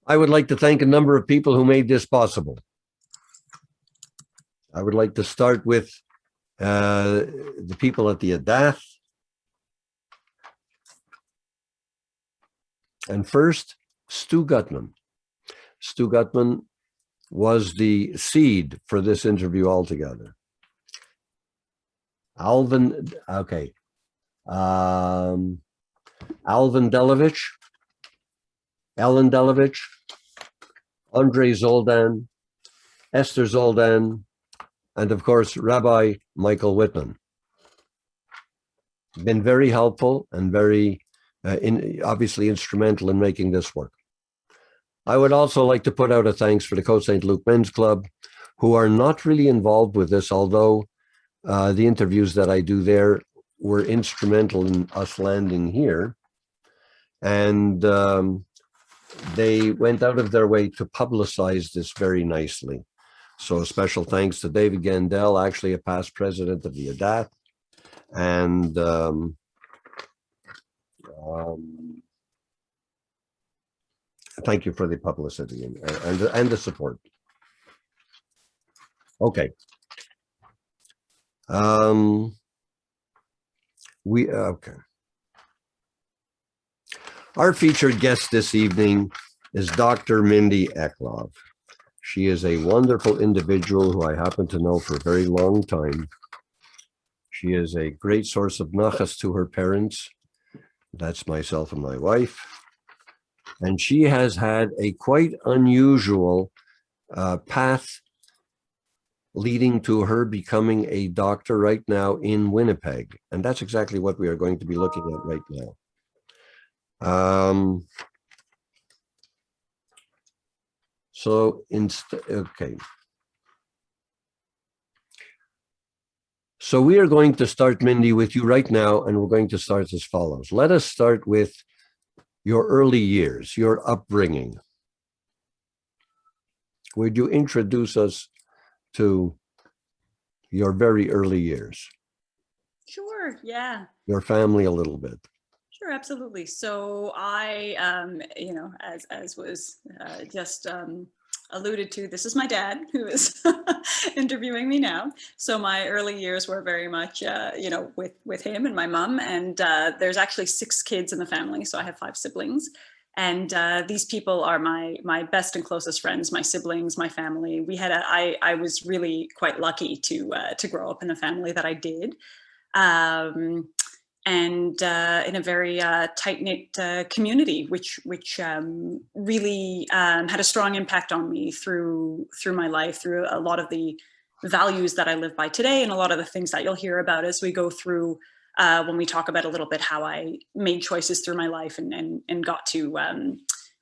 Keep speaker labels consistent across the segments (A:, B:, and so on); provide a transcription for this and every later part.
A: I would like to thank a number of people who made this possible. I would like to start with the people at the Adath. And first, Stu Gutman. Stu Gutman was the seed for this interview altogether. Alvin Delovich, Ellen Delovich, Andre Zoldan, Esther Zoldan, and of course, Rabbi Michael Whitman. Been very helpful and very obviously instrumental in making this work. I would also like to put out a thanks for the Côte St. Luc Men's Club, who are not really involved with this, although the interviews that I do there were instrumental in us landing here. And they went out of their way to publicize this very nicely. So a special thanks to David Gandel, actually a past president of the Adath, and thank you for the publicity and the support. Okay. Okay. Our featured guest this evening is Dr. Mindy Eklove. She is a wonderful individual who I happen to know for a very long time. She is a great source of nachas to her parents. That's myself and my wife. And she has had a quite unusual path leading to her becoming a doctor right now in Winnipeg. And that's exactly what we are going to be looking at right now. Okay. So we are going to start, Mindy, with you right now, and we're going to start as follows. Let us start with your early years, your upbringing. Would you introduce us to your very early years?
B: Sure, yeah.
A: Your family a little bit.
B: Sure, absolutely. So I, as was just alluded to, this is my dad who is interviewing me now. So my early years were very much, with him and my mom. And there's actually 6 kids in the family, so I have 5 siblings. And these people are my best and closest friends, my siblings, my family. I was really quite lucky to grow up in the family that I did. And in a very tight-knit community, which really had a strong impact on me through my life, through a lot of the values that I live by today, and a lot of the things that you'll hear about as we go through when we talk about a little bit how I made choices through my life and got to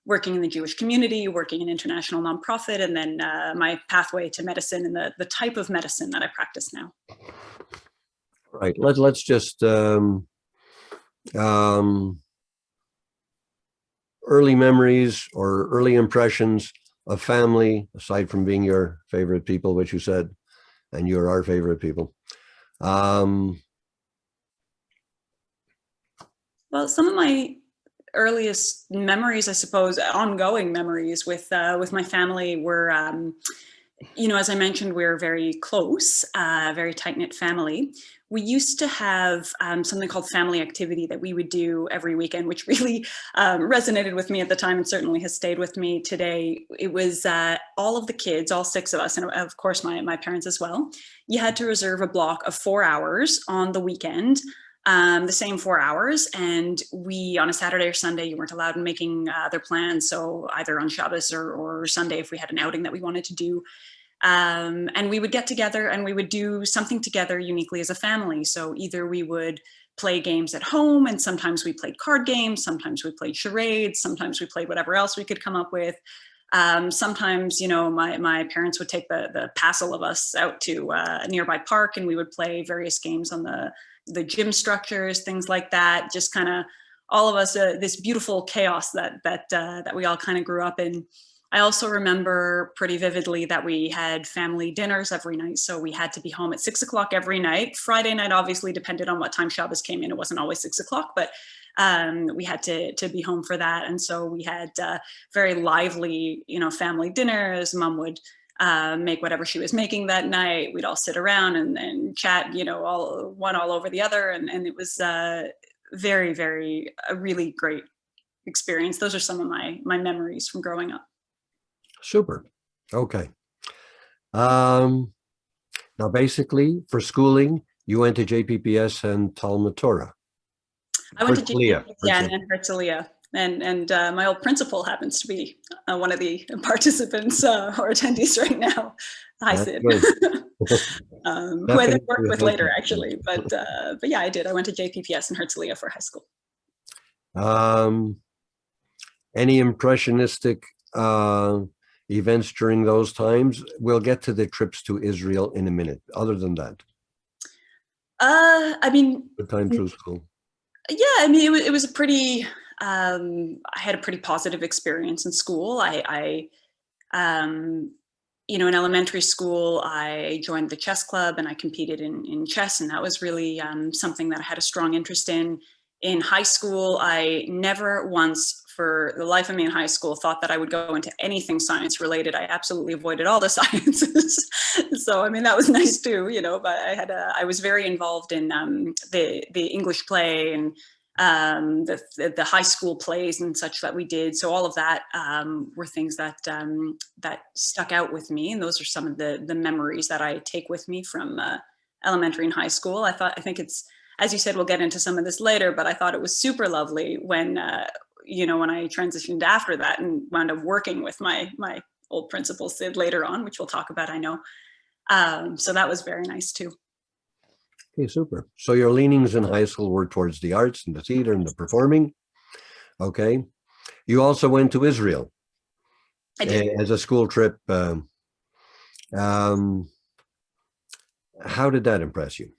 B: working in the Jewish community, working in international nonprofit, and then my pathway to medicine and the type of medicine that I practice now.
A: Right. Let's just early memories or early impressions of family, aside from being your favorite people, which you said, and you're our favorite people.
B: Well, some of my earliest memories, I suppose, ongoing memories with my family were, as I mentioned, we're very close, very tight-knit family. We used to have something called family activity that we would do every weekend, which really resonated with me at the time and certainly has stayed with me today. It was all of the kids, all 6 of us, and of course my parents as well. You had to reserve a block of 4 hours on the weekend, the same 4 hours. And we, on a Saturday or Sunday, you weren't allowed in making other plans. So either on Shabbos or Sunday, if we had an outing that we wanted to do. And we would get together and we would do something together uniquely as a family. So either we would play games at home, and sometimes we played card games, sometimes we played charades, sometimes we played whatever else we could come up with. Sometimes, my parents would take the passel of us out to a nearby park, and we would play various games on the gym structures, things like that. Just kind of all of us, this beautiful chaos that we all kind of grew up in. I also remember pretty vividly that we had family dinners every night. So we had to be home at 6 o'clock every night. Friday night obviously depended on what time Shabbos came in. It wasn't always 6 o'clock, but We had to be home for that. And so we had very lively, family dinners. Mom would make whatever she was making that night. We'd all sit around and chat, all over the other. And it was very, very, a really great experience. Those are some of my memories from growing up.
A: Super. Okay. Now, basically, for schooling, you went to JPPS and Talmud Torah.
B: I went to JPPS, and then Herzliya. And my old principal happens to be one of the participants or attendees right now. Hi, Sid. Who I then worked with later, actually. But yeah, I did. I went to JPPS and Herzliya for high school.
A: Any impressionistic events during those times? We'll get to the trips to Israel in a minute. Other than that,
B: I mean,
A: good time through school.
B: Yeah, I mean, it was a pretty. I had a pretty positive experience in school. In elementary school, I joined the chess club and I competed in chess, and that was really something that I had a strong interest in. In high school, I never once, for the life of me in high school, thought that I would go into anything science related. I absolutely avoided all the sciences. So, I mean, that was nice too, but I was very involved in the English play and the high school plays and such that we did. So all of that were things that that stuck out with me. And those are some of the memories that I take with me from elementary and high school. I think it's, as you said, we'll get into some of this later, but I thought it was super lovely when, when I transitioned after that and wound up working with my old principal, Sid, later on, which we'll talk about, I know. So that was very nice too.
A: Okay, super. So your leanings in high school were towards the arts and the theater and the performing. Okay. You also went to Israel.
B: I did.
A: As a school trip. How did that impress you?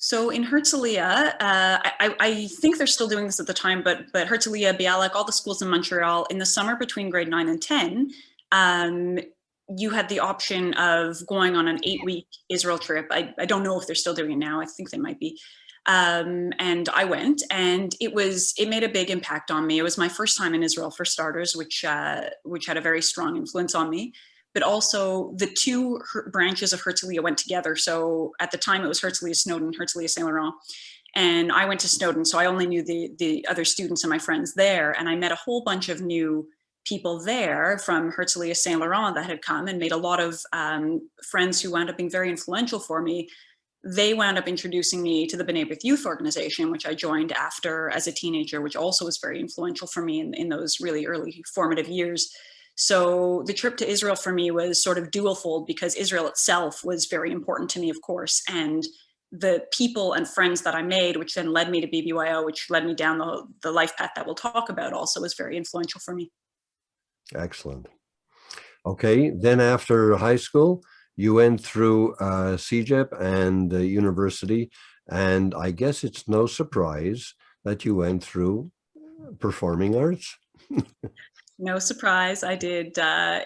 B: So in Herzliya, I think they're still doing this at the time, but Herzliya, Bialik, all the schools in Montreal, in the summer between grade 9 and 10, you had the option of going on an 8-week Israel trip. I don't know if they're still doing it now. I think they might be. And I went, and it made a big impact on me. It was my first time in Israel, for starters, which had a very strong influence on me. But also the two branches of Herzliya went together. So at the time it was Herzliya Snowden, Herzliya Saint Laurent. And I went to Snowden, so I only knew the other students and my friends there. And I met a whole bunch of new people there from Herzliya Saint Laurent that had come, and made a lot of friends who wound up being very influential for me. They wound up introducing me to the B'nai B'rith Youth Organization, which I joined after as a teenager, which also was very influential for me in those really early formative years. So the trip to Israel for me was sort of dual-fold, because Israel itself was very important to me, of course, and the people and friends that I made, which then led me to BBYO, which led me down the life path that we'll talk about, also was very influential for me.
A: Excellent. Okay, then after high school, you went through CEGEP and university, and I guess it's no surprise that you went through performing arts.
B: No surprise. I did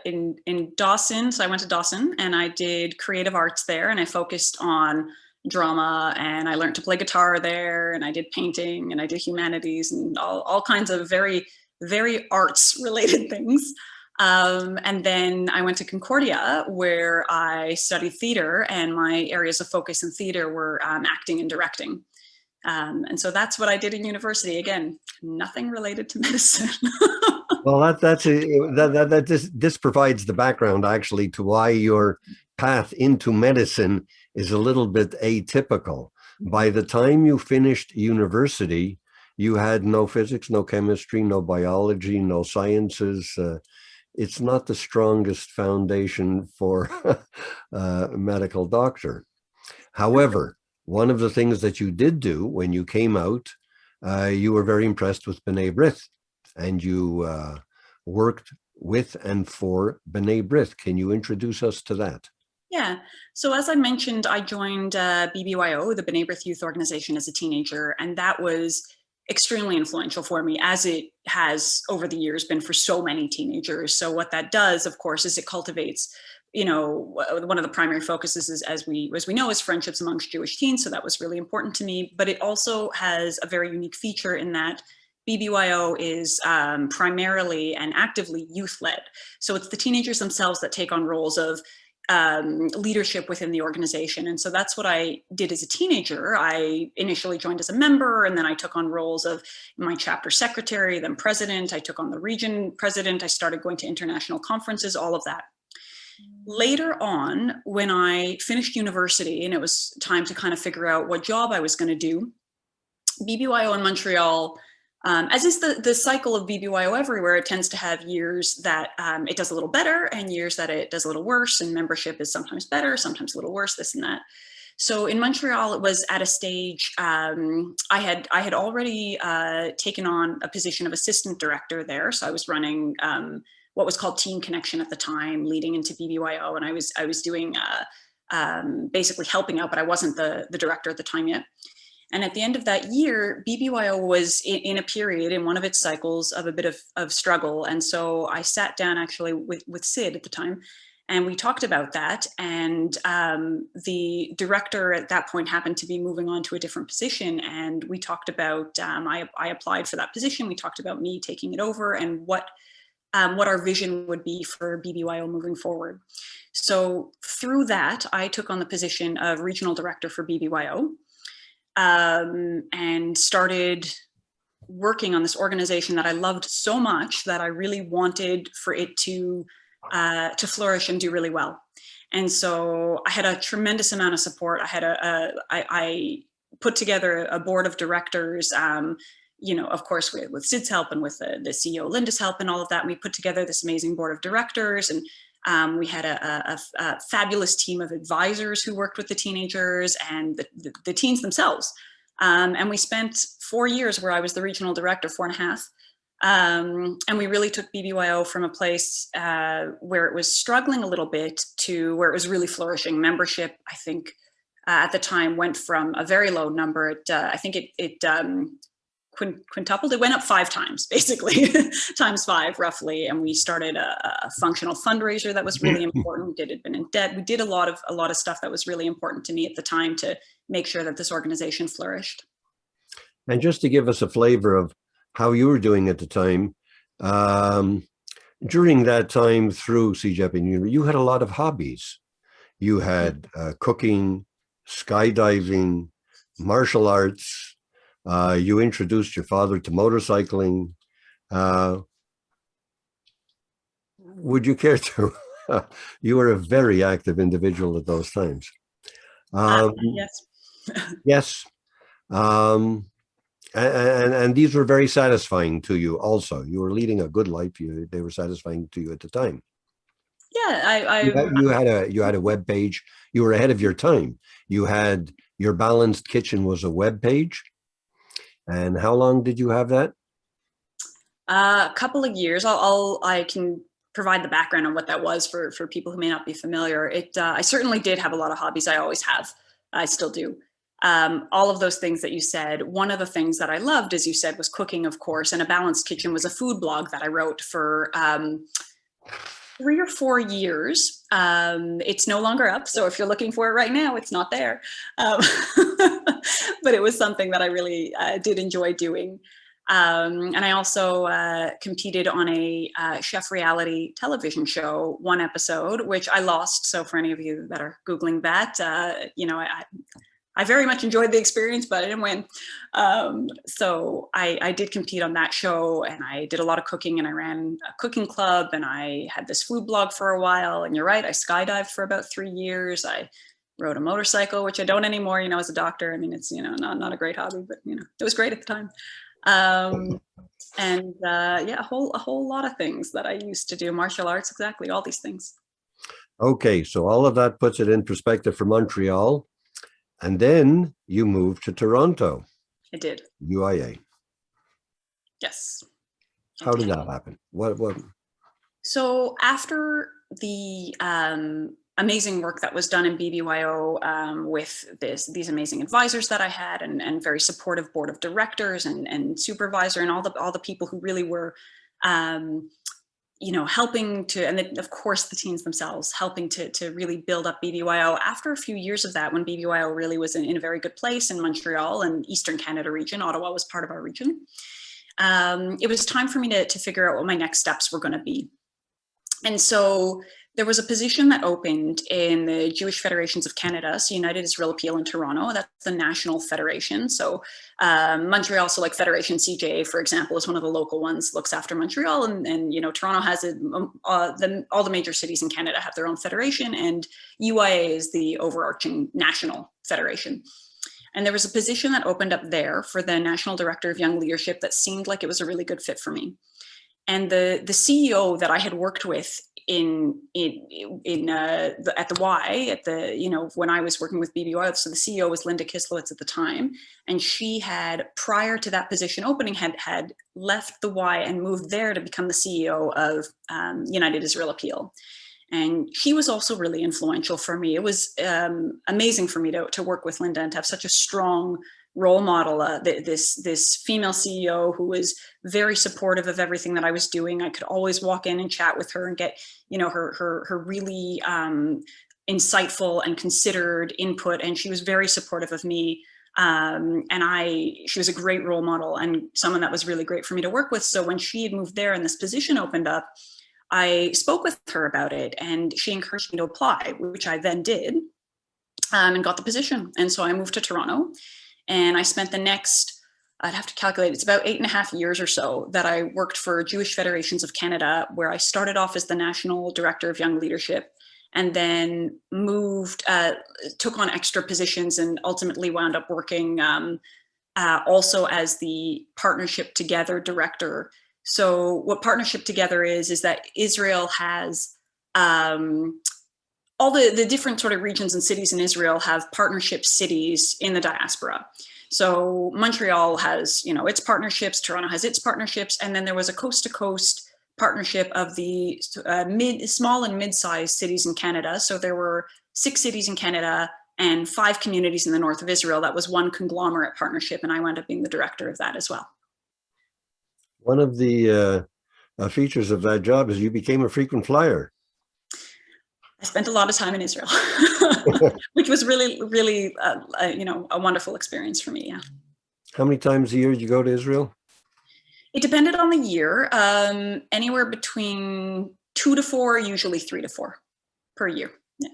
B: in Dawson. So I went to Dawson and I did creative arts there, and I focused on drama, and I learned to play guitar there, and I did painting, and I did humanities, and all kinds of very, very arts related things. And then I went to Concordia, where I studied theater, and my areas of focus in theater were acting and directing. And so that's what I did in university. Again, nothing related to medicine.
A: Well, this provides the background actually to why your path into medicine is a little bit atypical. By the time you finished university, you had no physics, no chemistry, no biology, no sciences. It's not the strongest foundation for a medical doctor. However, one of the things that you did do when you came out, you were very impressed with B'nai B'rith, and you worked with and for B'nai B'rith. Can you introduce us to that?
B: Yeah. So as I mentioned, I joined BBYO, the B'nai B'rith Youth Organization, as a teenager, and that was extremely influential for me, as it has over the years been for so many teenagers. So what that does, of course, is it cultivates one of the primary focuses is, as we know, is friendships amongst Jewish teens. So that was really important to me. But it also has a very unique feature in that BBYO is primarily and actively youth-led. So it's the teenagers themselves that take on roles of leadership within the organization. And so that's what I did as a teenager. I initially joined as a member, and then I took on roles of my chapter secretary, then president. I took on the region president. I started going to international conferences, all of that. Later on, when I finished university and it was time to kind of figure out what job I was going to do, BBYO in Montreal, as is the cycle of BBYO everywhere, it tends to have years that it does a little better and years that it does a little worse, and membership is sometimes better, sometimes a little worse, this and that. So in Montreal, it was at a stage, I had already taken on a position of assistant director there. So I was running what was called Team Connection at the time, leading into BBYO, and I was doing basically helping out, but I wasn't the director at the time yet. And at the end of that year, BBYO was in a period in one of its cycles of a bit of struggle. And so I sat down actually with Sid at the time, and we talked about that. And the director at that point happened to be moving on to a different position. And we talked about, I applied for that position. We talked about me taking it over and what our vision would be for BBYO moving forward. So through that, I took on the position of regional director for BBYO. And started working on this organization that I loved so much that I really wanted for it to flourish and do really well. And so I had a tremendous amount of support. I put together a board of directors, of course, with Sid's help and with the CEO Linda's help and all of that. We put together this amazing board of directors, and we had a fabulous team of advisors who worked with the teenagers and the teens themselves. And we spent 4 years where I was the regional director, 4.5. And we really took BBYO from a place where it was struggling a little bit to where it was really flourishing. Membership, I think, at the time went from a very low number. I think it quintupled. It went up 5 times, basically, times 5 roughly. And we started a functional fundraiser that was really important. It had been in debt. We did a lot of stuff that was really important to me at the time to make sure that this organization flourished.
A: And just to give us a flavor of how you were doing at the time, during that time through CJEP and you had a lot of hobbies. You had cooking, skydiving, martial arts. You introduced your father to motorcycling. Would you care to? You were a very active individual at those times.
B: Yes.
A: Yes. And these were very satisfying to you also. You were leading a good life. They were satisfying to you at the time.
B: Yeah,
A: you had a web page. You were ahead of your time. You had your Balanced Kitchen was a web page. And how long did you have that?
B: A couple of years. I can provide the background on what that was for people who may not be familiar. I certainly did have a lot of hobbies. I always have. I still do. All of those things that you said. One of the things that I loved, as you said, was cooking, of course. And A Balanced Kitchen was a food blog that I wrote for 3 or 4 years. It's no longer up. So if you're looking for it right now, it's not there. But it was something that I really did enjoy doing. And I also competed on a chef reality television show, one episode, which I lost. So for any of you that are Googling that, I very much enjoyed the experience, but I didn't win. So I did compete on that show, and I did a lot of cooking, and I ran a cooking club, and I had this food blog for a while. And you're right, I skydived for about 3 years. I rode a motorcycle, which I don't anymore, as a doctor. I mean, it's, not a great hobby, but, it was great at the time. And a whole lot of things that I used to do. Martial arts, exactly, all these things.
A: Okay, so all of that puts it in perspective for Montreal. And then you moved to Toronto.
B: I did.
A: UIA.
B: Yes.
A: How did that happen? What?
B: So after the amazing work that was done in BBYO with these amazing advisors that I had, and very supportive board of directors and supervisor, and all the people who really were helping to, and then, of course, the teens themselves, helping to really build up BBYO. After a few years of that, when BBYO really was in a very good place in Montreal and Eastern Canada region, Ottawa was part of our region, it was time for me to figure out what my next steps were going to be. And so there was a position that opened in the Jewish Federations of Canada, so United Israel Appeal in Toronto. That's the national federation. So Montreal, so like Federation CJA, for example, is one of the local ones, looks after Montreal, and Toronto has it. All the major cities in Canada have their own federation, and UIA is the overarching national federation. And there was a position that opened up there for the National Director of Young Leadership that seemed like it was a really good fit for me. And the CEO that I had worked with at the Y, when I was working with BBY, so the CEO was Linda Kislowitz at the time, and she had, prior to that position opening, had left the Y and moved there to become the CEO of United Israel Appeal. And she was also really influential for me. It was amazing for me to work with Linda and to have such a strong role model, this female CEO who was very supportive of everything that I was doing. I could always walk in and chat with her and get, her really insightful and considered input. And she was very supportive of me. She was a great role model and someone that was really great for me to work with. So when she had moved there and this position opened up, I spoke with her about it, and she encouraged me to apply, which I then did, and got the position. And so I moved to Toronto. And I spent the next, I'd have to calculate, it's about 8.5 years or so that I worked for Jewish Federations of Canada, where I started off as the National Director of Young Leadership, and then moved, took on extra positions, and ultimately wound up working also as the Partnership Together Director. So what Partnership Together is that Israel has all the different sort of regions and cities in Israel have partnership cities in the diaspora. So Montreal has, its partnerships, Toronto has its partnerships, and then there was a coast-to-coast partnership of the small and mid-sized cities in Canada. So there were 6 cities in Canada and 5 communities in the north of Israel. That was one conglomerate partnership, and I wound up being the director of that as well.
A: One of the features of that job is you became a frequent flyer.
B: I spent a lot of time in Israel, which was really, really, a wonderful experience for me. Yeah.
A: How many times a year did you go to Israel?
B: It depended on the year, anywhere between 2 to 4, usually 3 to 4 per year. Yeah.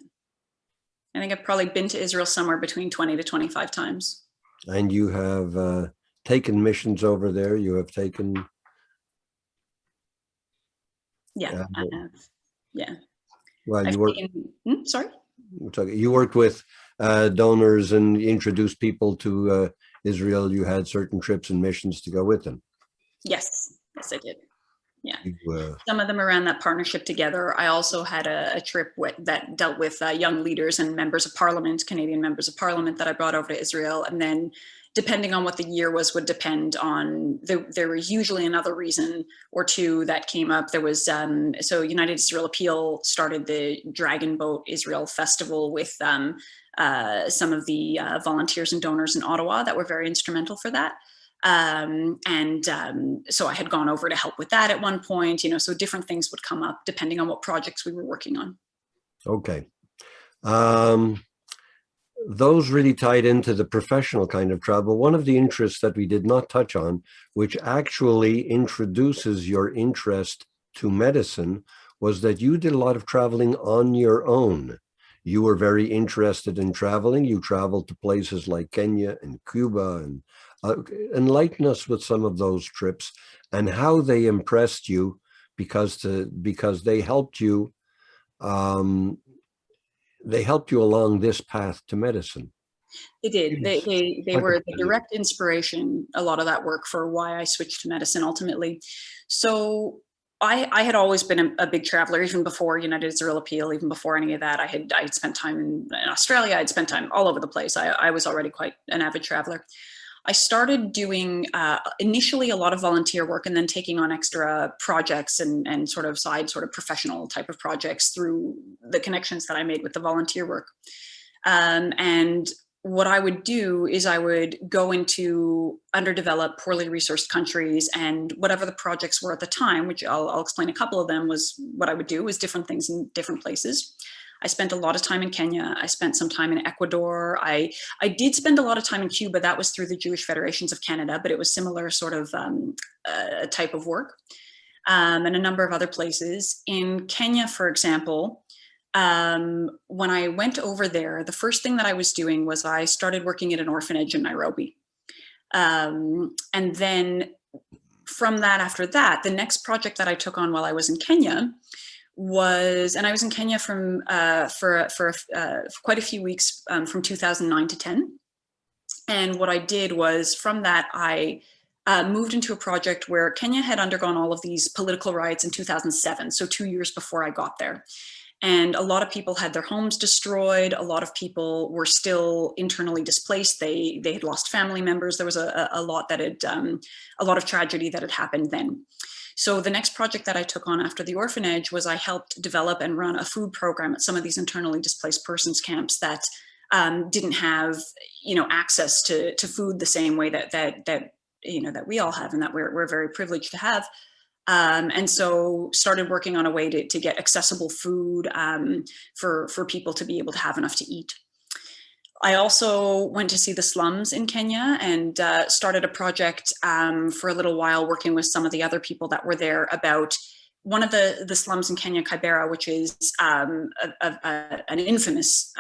B: I think I've probably been to Israel somewhere between 20 to 25 times.
A: And you have taken missions over there. You have taken.
B: Yeah, I have. Yeah.
A: Well,
B: sorry?
A: You worked with donors and introduced people to Israel. You had certain trips and missions to go with them.
B: Yes, I did. Yeah. Some of them around that Partnership Together. I also had a trip that dealt with young leaders and members of parliament, Canadian members of parliament, that I brought over to Israel. And then depending on what the year was, would depend on, there was usually another reason or two that came up. There was, so United Israel Appeal started the Dragon Boat Israel Festival with some of the volunteers and donors in Ottawa that were very instrumental for that. So I had gone over to help with that at one point, so different things would come up depending on what projects we were working on.
A: Okay. Those really tied into the professional kind of travel. One of the interests that we did not touch on, which actually introduces your interest to medicine, was that you did a lot of traveling on your own. You were very interested in traveling. You traveled to places like Kenya and Cuba, and enlighten us with some of those trips and how they impressed you, because they helped you. They helped you along this path to medicine.
B: They did. They were the direct inspiration, a lot of that work, for why I switched to medicine ultimately. So I had always been a big traveler, even before United Israel Appeal, even before any of that. I had spent time in Australia. I'd spent time all over the place. I was already quite an avid traveler. I started doing initially a lot of volunteer work, and then taking on extra projects and sort of professional type of projects through the connections that I made with the volunteer work. And what I would do is I would go into underdeveloped, poorly resourced countries, and whatever the projects were at the time, which I'll explain a couple of them, was what I would do was different things in different places. I spent a lot of time in Kenya. I spent some time in Ecuador. I did spend a lot of time in Cuba. That was through the Jewish Federations of Canada, but it was similar sort of type of work, and a number of other places. In Kenya, for example, when I went over there, the first thing that I was doing was I started working at an orphanage in Nairobi. And then from that, after that, the next project that I took on while I was in Kenya was, and I was in Kenya from for quite a few weeks, from 2009 to 10. And what I did was, from that, I moved into a project where Kenya had undergone all of these political riots in 2007, so 2 years before I got there. And a lot of people had their homes destroyed. A lot of people were still internally displaced. They had lost family members. There was a lot that had, a lot of tragedy that had happened then. So the next project that I took on after the orphanage was I helped develop and run a food program at some of these internally displaced persons camps that didn't have, access to food the same way that we all have, and that we're very privileged to have. And so started working on a way to get accessible food for people to be able to have enough to eat. I also went to see the slums in Kenya and started a project for a little while working with some of the other people that were there about one of the slums in Kenya, Kibera, which is an infamous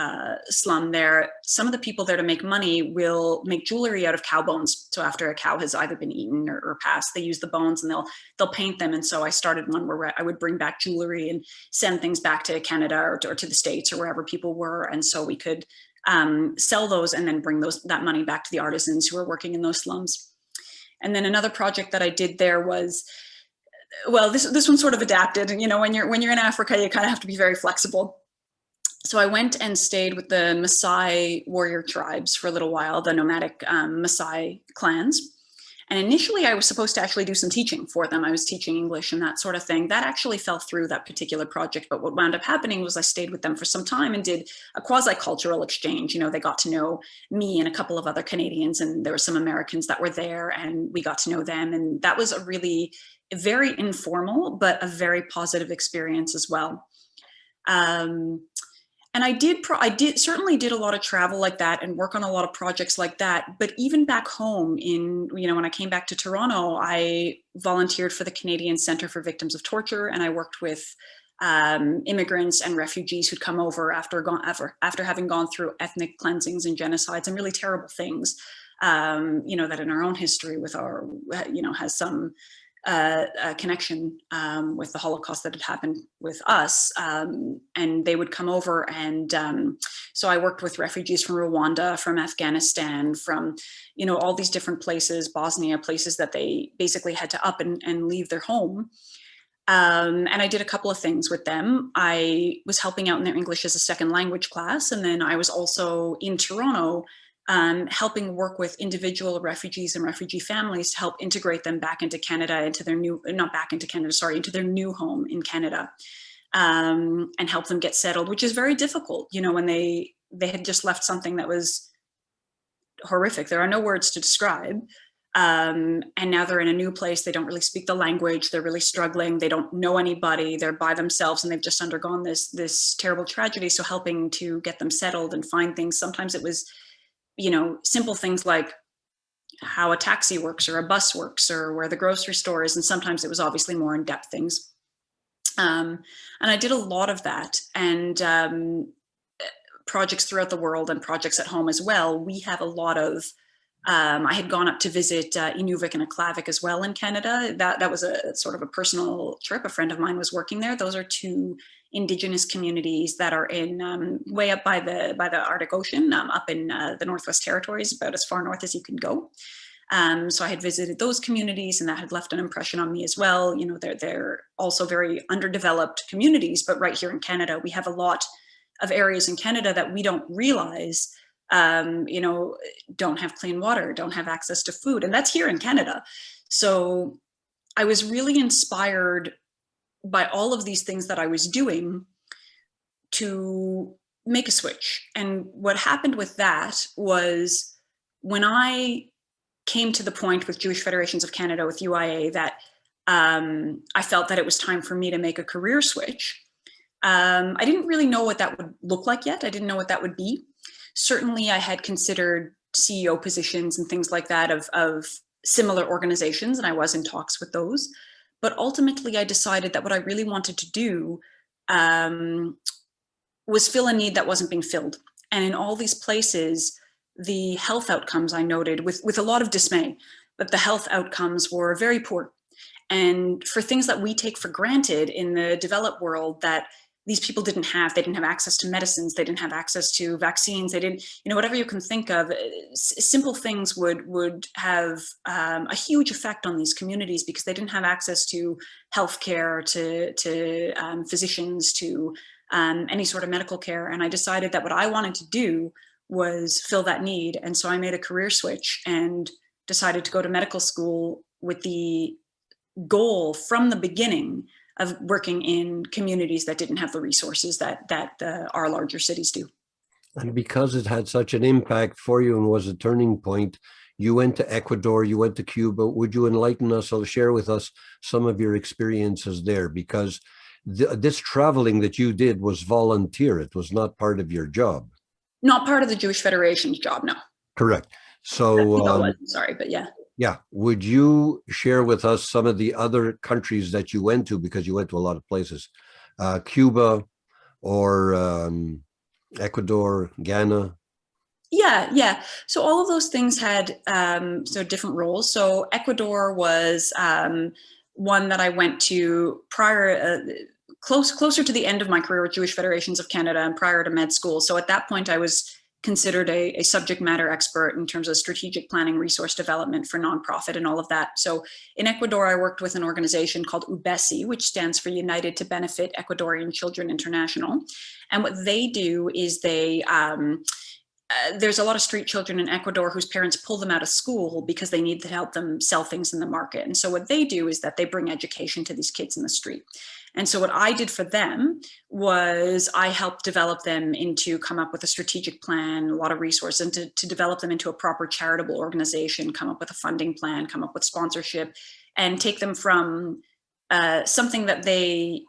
B: slum there. Some of the people there, to make money, will make jewelry out of cow bones. So after a cow has either been eaten or passed, they use the bones and they'll paint them. And so I started one where I would bring back jewelry and send things back to Canada or to the States or wherever people were. And so we could sell those and then bring that money back to the artisans who were working in those slums. And then another project that I did there was, well, this one sort of adapted. When you're in Africa, you kind of have to be very flexible. So I went and stayed with the Maasai warrior tribes for a little while, the nomadic Maasai clans. And initially I was supposed to actually do some teaching for them. I was teaching English and that sort of thing. That actually fell through, that particular project. But what wound up happening was I stayed with them for some time and did a quasi-cultural exchange. They got to know me and a couple of other Canadians, and there were some Americans that were there, and we got to know them. And that was a really very informal, but a very positive experience as well. And I certainly did a lot of travel like that and work on a lot of projects like that. But even back home when I came back to Toronto, I volunteered for the Canadian Centre for Victims of Torture, and I worked with immigrants and refugees who'd come over after having gone through ethnic cleansings and genocides and really terrible things, that in our own history has some connection with the Holocaust that had happened with us, and they would come over, and so I worked with refugees from Rwanda, from Afghanistan, from all these different places, Bosnia, places that they basically had to up and leave their home. And I did a couple of things with them. I was helping out in their English as a second language class, and then I was also in Toronto helping work with individual refugees and refugee families to help integrate them back into Canada, into their new home in Canada, and help them get settled, which is very difficult, when they had just left something that was horrific. There are no words to describe. And now they're in a new place. They don't really speak the language. They're really struggling. They don't know anybody. They're by themselves, and they've just undergone this terrible tragedy. So helping to get them settled and find things. Sometimes it was simple things like how a taxi works or a bus works or where the grocery store is. And sometimes it was obviously more in-depth things. And I did a lot of that, and projects throughout the world and projects at home as well. We have a lot of, I had gone up to visit Inuvik and Eklove as well in Canada. That was a sort of a personal trip. A friend of mine was working there. Those are two Indigenous communities that are in way up by the Arctic Ocean, up in the Northwest Territories, about as far north as you can go. So I had visited those communities, and that had left an impression on me as well. They're also very underdeveloped communities, but right here in Canada, we have a lot of areas in Canada that we don't realize, don't have clean water, don't have access to food, and that's here in Canada. So I was really inspired by all of these things that I was doing to make a switch. And what happened with that was when I came to the point with Jewish Federations of Canada, with UIA, that I felt that it was time for me to make a career switch. I didn't really know what that would look like yet. I didn't know what that would be. Certainly, I had considered CEO positions and things like that of similar organizations, and I was in talks with those. But ultimately, I decided that what I really wanted to do was fill a need that wasn't being filled. And in all these places, the health outcomes, I noted with a lot of dismay, that the health outcomes were very poor. And for things that we take for granted in the developed world, that these people didn't have. They didn't have access to medicines. They didn't have access to vaccines. They didn't, whatever you can think of, simple things would have a huge effect on these communities because they didn't have access to healthcare, to physicians, to any sort of medical care. And I decided that what I wanted to do was fill that need. And so I made a career switch and decided to go to medical school with the goal from the beginning of working in communities that didn't have the resources that our larger cities do.
A: And because it had such an impact for you and was a turning point, you went to Ecuador, you went to Cuba. Would you enlighten us or share with us some of your experiences there? Because this traveling that you did was volunteer. It was not part of your job.
B: Not part of the Jewish Federation's job, no.
A: Correct. So,
B: sorry, but yeah.
A: Yeah. Would you share with us some of the other countries that you went to, because you went to a lot of places, Cuba or Ecuador, Ghana?
B: Yeah. So all of those things had so different roles. So Ecuador was one that I went to prior, closer to the end of my career with Jewish Federations of Canada and prior to med school. So at that point, I was considered a subject matter expert in terms of strategic planning, resource development for nonprofit and all of that. So in Ecuador, I worked with an organization called UBESI, which stands for United to Benefit Ecuadorian Children International. And what they do is they, there's a lot of street children in Ecuador whose parents pull them out of school because they need to help them sell things in the market. And so what they do is that they bring education to these kids in the street. And so what I did for them was I helped develop them into come up with a strategic plan, a lot of resources, and to develop them into a proper charitable organization, come up with a funding plan, come up with sponsorship, and take them from something that they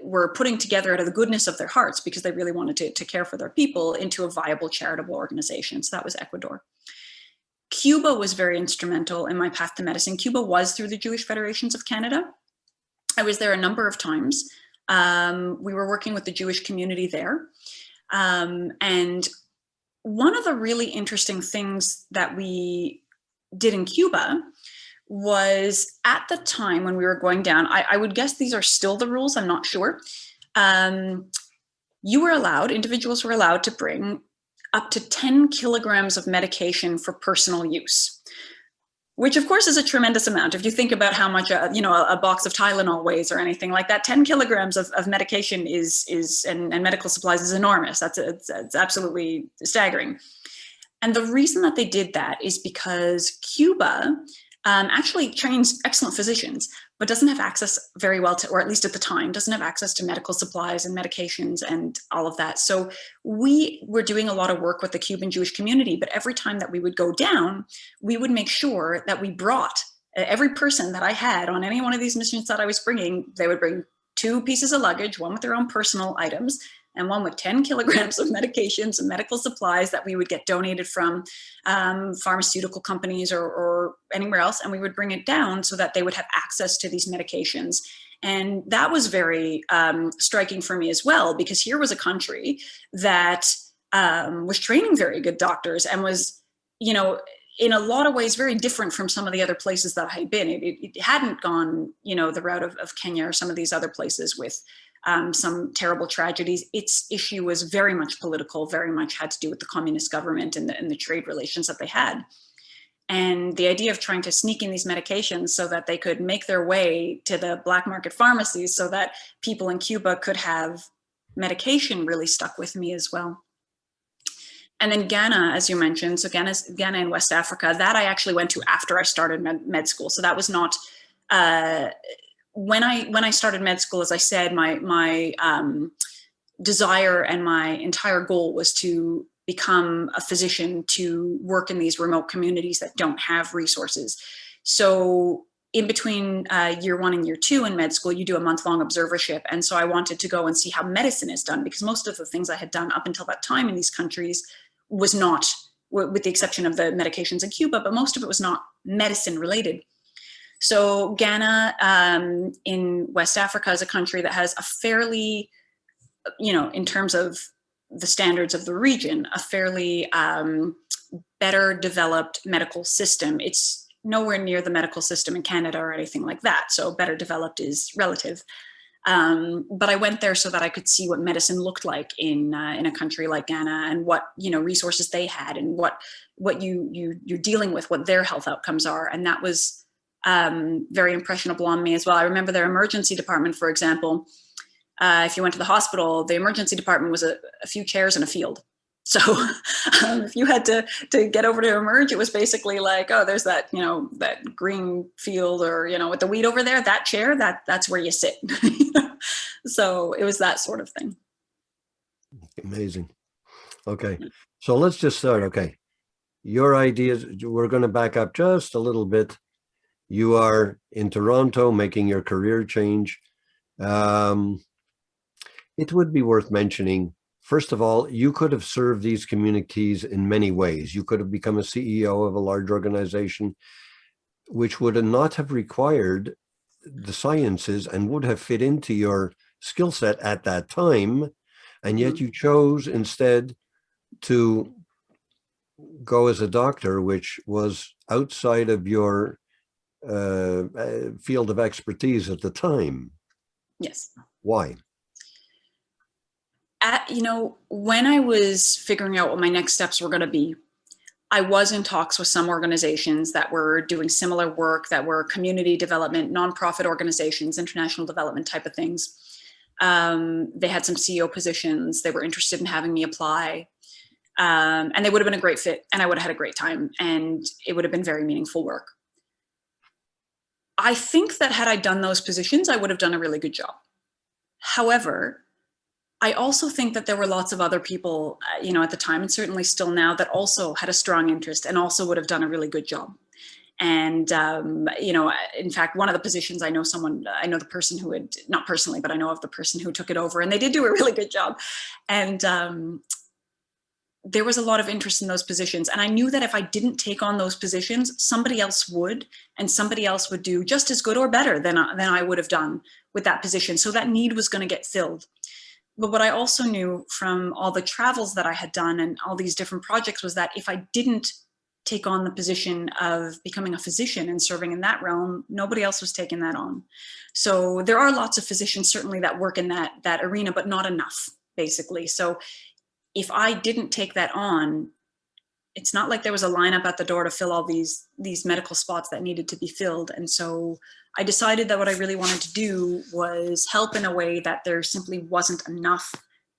B: were putting together out of the goodness of their hearts because they really wanted to care for their people into a viable charitable organization. So that was Ecuador. Cuba was very instrumental in my path to medicine. Cuba was through the Jewish Federations of Canada. I was there a number of times. We were working with the Jewish community there. And one of the really interesting things that we did in Cuba was at the time when we were going down, I would guess these are still the rules, I'm not sure. Individuals were allowed to bring up to 10 kilograms of medication for personal use, which of course is a tremendous amount. If you think about how much a box of Tylenol weighs or anything like that, 10 kilograms of medication and medical supplies is enormous. It's absolutely staggering. And the reason that they did that is because Cuba actually trains excellent physicians, but doesn't have access very well to, or at least at the time, doesn't have access to medical supplies and medications and all of that. So we were doing a lot of work with the Cuban Jewish community, but every time that we would go down, we would make sure that we brought every person that I had on any one of these missions that I was bringing, they would bring 2 pieces of luggage, one with their own personal items, and one with 10 kilograms of medications and medical supplies that we would get donated from pharmaceutical companies or anywhere else. And we would bring it down so that they would have access to these medications. And that was very striking for me as well, because here was a country that was training very good doctors and was, in a lot of ways very different from some of the other places that I had been. It hadn't gone, the route of Kenya or some of these other places with some terrible tragedies. Its issue was very much political, very much had to do with the communist government and the trade relations that they had. And the idea of trying to sneak in these medications so that they could make their way to the black market pharmacies so that people in Cuba could have medication really stuck with me as well. And then Ghana, as you mentioned, so Ghana in West Africa, that I actually went to after I started med school. So that was not, when I started med school, as I said, my desire and my entire goal was to become a physician, to work in these remote communities that don't have resources. So in between year 1 and year 2 in med school, you do a month-long observership. And so I wanted to go and see how medicine is done, because most of the things I had done up until that time in these countries was not, with the exception of the medications in Cuba, but most of it was not medicine related. So Ghana in West Africa is a country that has a fairly, in terms of the standards of the region, a fairly better developed medical system. It's nowhere near the medical system in Canada or anything like that. So better developed is relative. But I went there so that I could see what medicine looked like in a country like Ghana, and what resources they had, and what you're dealing with, what their health outcomes are, and that was very impressionable on me as well. I remember their emergency department, for example. If you went to the hospital, the emergency department was a few chairs in a field. So if you had to get over to emerge, it was basically like, oh, there's that, that green field, or, with the weed over there, that chair, that's where you sit. So it was that sort of thing.
A: Amazing. Okay. So let's just start. Okay. Your ideas, we're going to back up just a little bit. You are in Toronto making your career change. It would be worth mentioning, first of all, you could have served these communities in many ways. You could have become a CEO of a large organization, which would not have required the sciences and would have fit into your skill set at that time. And yet you chose instead to go as a doctor, which was outside of your field of expertise at the time.
B: Yes.
A: Why?
B: When I was figuring out what my next steps were going to be, I was in talks with some organizations that were doing similar work, that were community development, nonprofit organizations, international development type of things. They had some CEO positions. They were interested in having me apply. And they would have been a great fit, and I would have had a great time, and it would have been very meaningful work. I think that had I done those positions, I would have done a really good job. However, I also think that there were lots of other people, at the time, and certainly still now, that also had a strong interest and also would have done a really good job. And, in fact, one of the positions, I know the person who had, not personally, but I know of the person who took it over, and they did do a really good job. And there was a lot of interest in those positions. And I knew that if I didn't take on those positions, somebody else would, and somebody else would do just as good or better than I would have done with that position. So that need was going to get filled. But what I also knew from all the travels that I had done and all these different projects was that if I didn't take on the position of becoming a physician and serving in that realm, nobody else was taking that on. So there are lots of physicians certainly that work in that arena, but not enough, basically. So if I didn't take that on, it's not like there was a lineup at the door to fill all these medical spots that needed to be filled. And so I decided that what I really wanted to do was help in a way that there simply wasn't enough.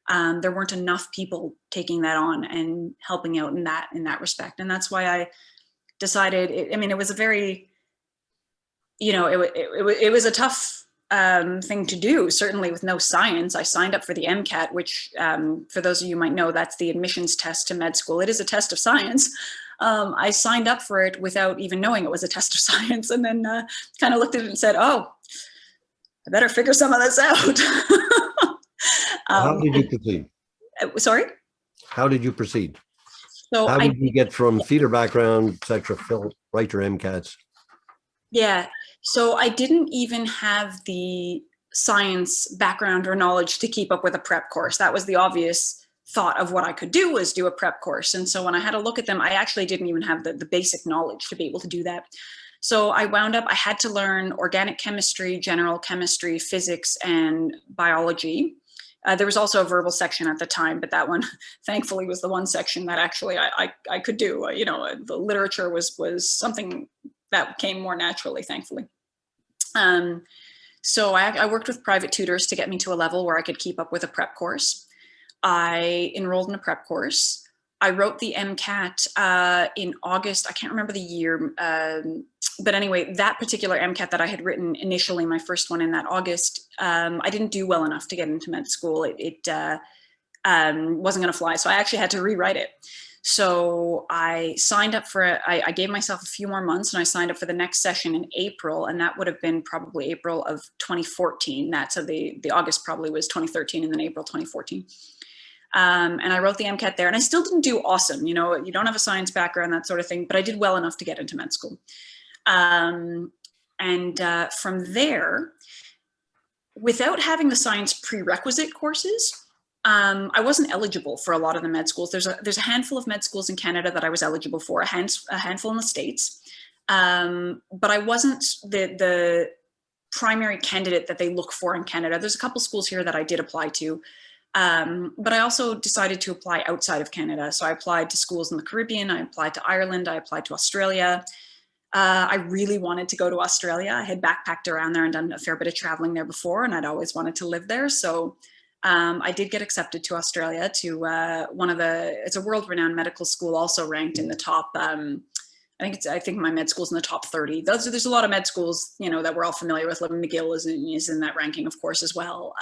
B: There weren't enough people taking that on and helping out in that respect. And that's why I decided, it was a very, it was a tough thing to do, certainly with no science. I signed up for the MCAT, which for those of you who might know, that's the admissions test to med school. It is a test of science. I signed up for it without even knowing it was a test of science, and then kind of looked at it and said, oh, I better figure some of this out.
A: How did you proceed?
B: Sorry?
A: How did you proceed?
B: So
A: how did you get from theater background, etc., write your MCATs?
B: Yeah, so I didn't even have the science background or knowledge to keep up with a prep course. That was the obvious thought of what I could do, was do a prep course. And so when I had a look at them, I actually didn't even have the basic knowledge to be able to do that. So I had to learn organic chemistry, general chemistry, physics, and biology. There was also a verbal section at the time, but that one, thankfully, was the one section that actually I could do. The literature was something that came more naturally, thankfully. So I worked with private tutors to get me to a level where I could keep up with a prep course. I enrolled in a prep course. I wrote the MCAT in August. I can't remember the year. But anyway, that particular MCAT that I had written initially, my first one in that August, I didn't do well enough to get into med school. wasn't going to fly. So I actually had to rewrite it. So I signed up for I gave myself a few more months, and I signed up for the next session in April, and that would have been probably April of 2014. So the August probably was 2013, and then April 2014. And I wrote the MCAT there, and I still didn't do awesome. You know, you don't have a science background, that sort of thing, but I did well enough to get into med school. From there, without having the science prerequisite courses, I wasn't eligible for a lot of the med schools. There's a handful of med schools in Canada that I was eligible for, a handful in the States, but I wasn't the primary candidate that they look for in Canada. There's a couple schools here that I did apply to, but I also decided to apply outside of Canada. So I applied to schools in the Caribbean, I applied to Ireland, I applied to Australia. I really wanted to go to Australia. I had backpacked around there and done a fair bit of traveling there before, and I'd always wanted to live there. So I did get accepted to Australia to it's a world-renowned medical school, also ranked in the top, I think my med school's in the top 30. There's a lot of med schools, you know, that we're all familiar with. McGill is in that ranking, of course, as well.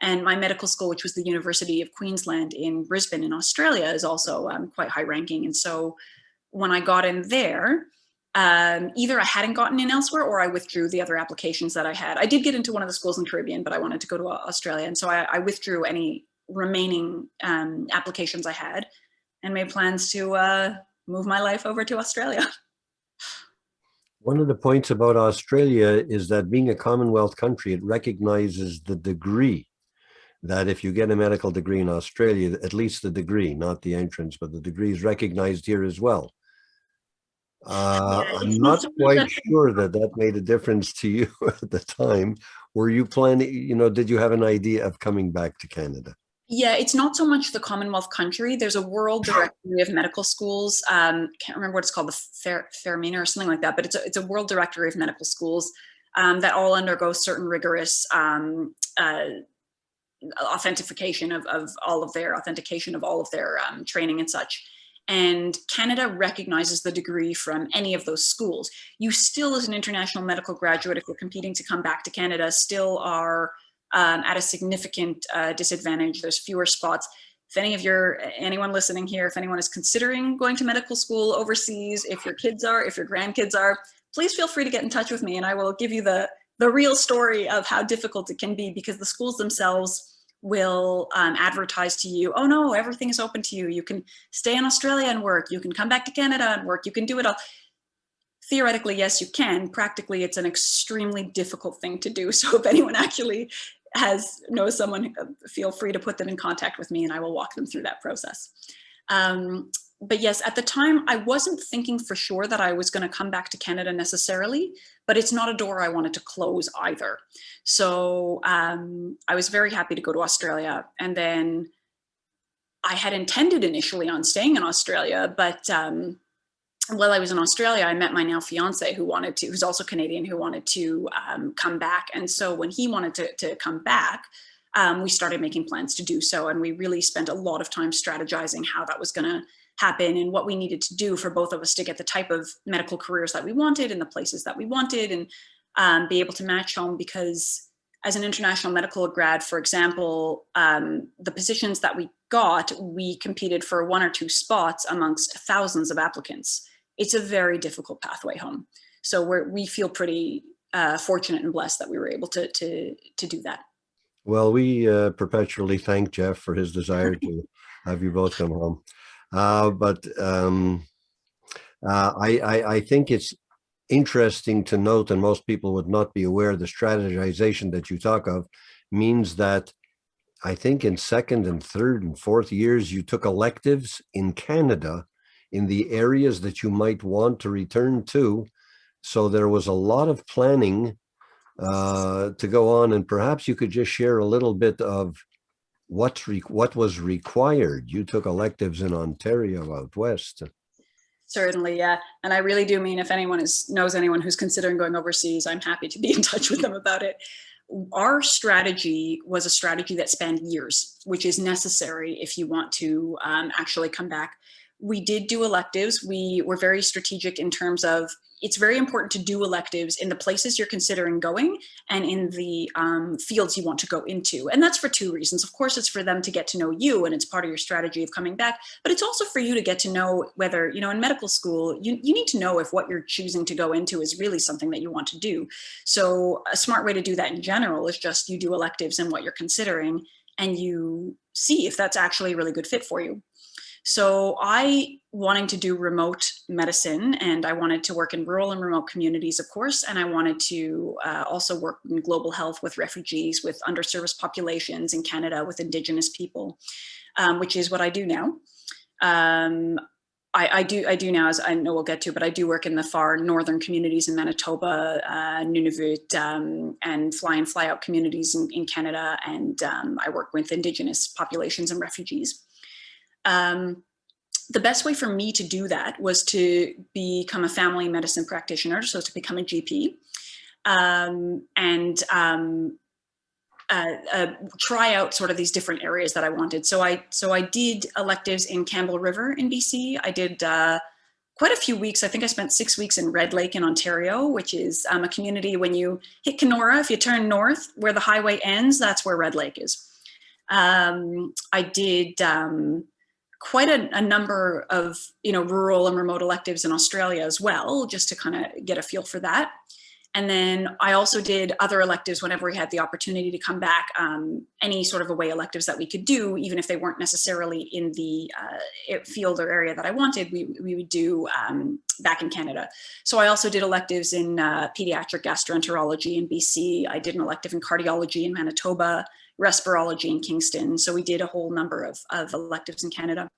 B: And my medical school, which was the University of Queensland in Brisbane in Australia, is also quite high ranking. And so when I got in there, either I hadn't gotten in elsewhere or I withdrew the other applications that I had. I did get into one of the schools in the Caribbean, but I wanted to go to Australia. And so I withdrew any remaining applications I had and made plans to move my life over to Australia.
A: One of the points about Australia is that being a Commonwealth country, it recognizes the degree that if you get a medical degree in Australia, at least the degree, not the entrance, but the degree is recognized here as well. I'm not quite sure that made a difference to you at the time. Were you planning, you know, did you have an idea of coming back to Canada?
B: Yeah, it's not so much the Commonwealth country. There's a world directory of medical schools. Can't remember what it's called, the Fairmina or something like that, but it's a world directory of medical schools that all undergo certain rigorous authentication of all of their training and such. And Canada recognizes the degree from any of those schools. You still, as an international medical graduate, if you're competing to come back to Canada, still are at a significant disadvantage. There's fewer spots. If anyone listening here, if anyone is considering going to medical school overseas, if your kids are, if your grandkids are, please feel free to get in touch with me, and I will give you the real story of how difficult it can be, because the schools themselves will advertise to you, oh no, everything is open to you. You can stay in Australia and work. You can come back to Canada and work. You can do it all. Theoretically, yes, you can. Practically, it's an extremely difficult thing to do. So if anyone actually knows someone, feel free to put them in contact with me and I will walk them through that process. But yes, at the time, I wasn't thinking for sure that I was going to come back to Canada necessarily, but it's not a door I wanted to close either. So I was very happy to go to Australia. And then I had intended initially on staying in Australia, but while I was in Australia, I met my now fiance who's also Canadian, who wanted to come back. And so when he wanted to come back, we started making plans to do so. And we really spent a lot of time strategizing how that was going to happen and what we needed to do for both of us to get the type of medical careers that we wanted and the places that we wanted, and be able to match home. Because as an international medical grad, for example, the positions that we got, we competed for 1 or 2 spots amongst thousands of applicants. It's a very difficult pathway home. So we feel pretty fortunate and blessed that we were able to do that.
A: Well, we perpetually thank Jeff for his desire to have you both come home. But I think it's interesting to note, and most people would not be aware, the strategization that you talk of means that I think in second and third and fourth years, you took electives in Canada in the areas that you might want to return to. So there was a lot of planning to go on, and perhaps you could just share a little bit of what was required. You took electives in Ontario out west.
B: Certainly, yeah. And I really do mean, if anyone knows anyone who's considering going overseas, I'm happy to be in touch with them about it. Our strategy was a strategy that spanned years, which is necessary if you want to actually come back. We did do electives. We were very strategic in terms of it's very important to do electives in the places you're considering going and in the fields you want to go into. And that's for two reasons. Of course, it's for them to get to know you and it's part of your strategy of coming back, but it's also for you to get to know whether, in medical school, you need to know if what you're choosing to go into is really something that you want to do. So a smart way to do that in general is just you do electives in what you're considering and you see if that's actually a really good fit for you. So I wanting to do remote medicine, and I wanted to work in rural and remote communities, of course, and I wanted to also work in global health with refugees, with underserviced populations in Canada, with Indigenous people, which is what I do now. I do now, as I know we'll get to, but I do work in the far northern communities in Manitoba, Nunavut, and fly in, fly out communities in Canada, and I work with Indigenous populations and refugees. The best way for me to do that was to become a family medicine practitioner, so to become a GP, and try out sort of these different areas that I wanted. So I did electives in Campbell River in BC. I did quite a few weeks. I think I spent 6 weeks in Red Lake in Ontario, which is a community when you hit Kenora, if you turn north where the highway ends, that's where Red Lake is. I did quite a number of rural and remote electives in Australia as well, just to kind of get a feel for that. And then I also did other electives whenever we had the opportunity to come back, any sort of away electives that we could do, even if they weren't necessarily in the field or area that I wanted, we would do back in Canada. So I also did electives in pediatric gastroenterology in BC. I did an elective in cardiology in Manitoba, respirology in Kingston. So we did a whole number of electives in Canada.